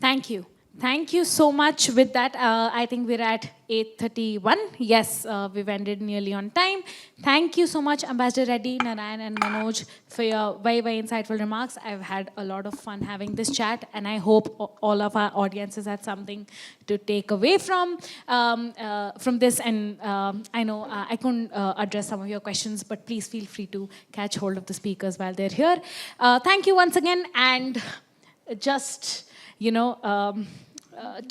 Thank you. Thank you so much. With that, I think we're at 8:31. Yes, we've ended nearly on time. Thank you so much, Ambassador Reddy, Narayan, and Manoj, for your very, very insightful remarks. I've had a lot of fun having this chat, and I hope all of our audiences had something to take away from this. And I know I couldn't address some of your questions, but please feel free to catch hold of the speakers while they're here. Thank you once again, and just... you know,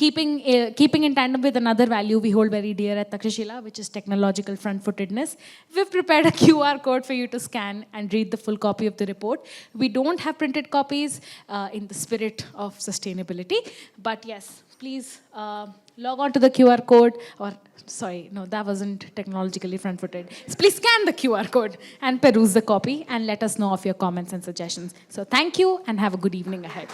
keeping in tandem with another value we hold very dear at Takshashila, which is technological front-footedness. We've prepared a QR code for you to scan and read the full copy of the report. We don't have printed copies in the spirit of sustainability. But yes, please log on to the QR code, or sorry, no, that wasn't technologically front-footed. So please scan the QR code and peruse the copy and let us know of your comments and suggestions. So thank you and have a good evening ahead.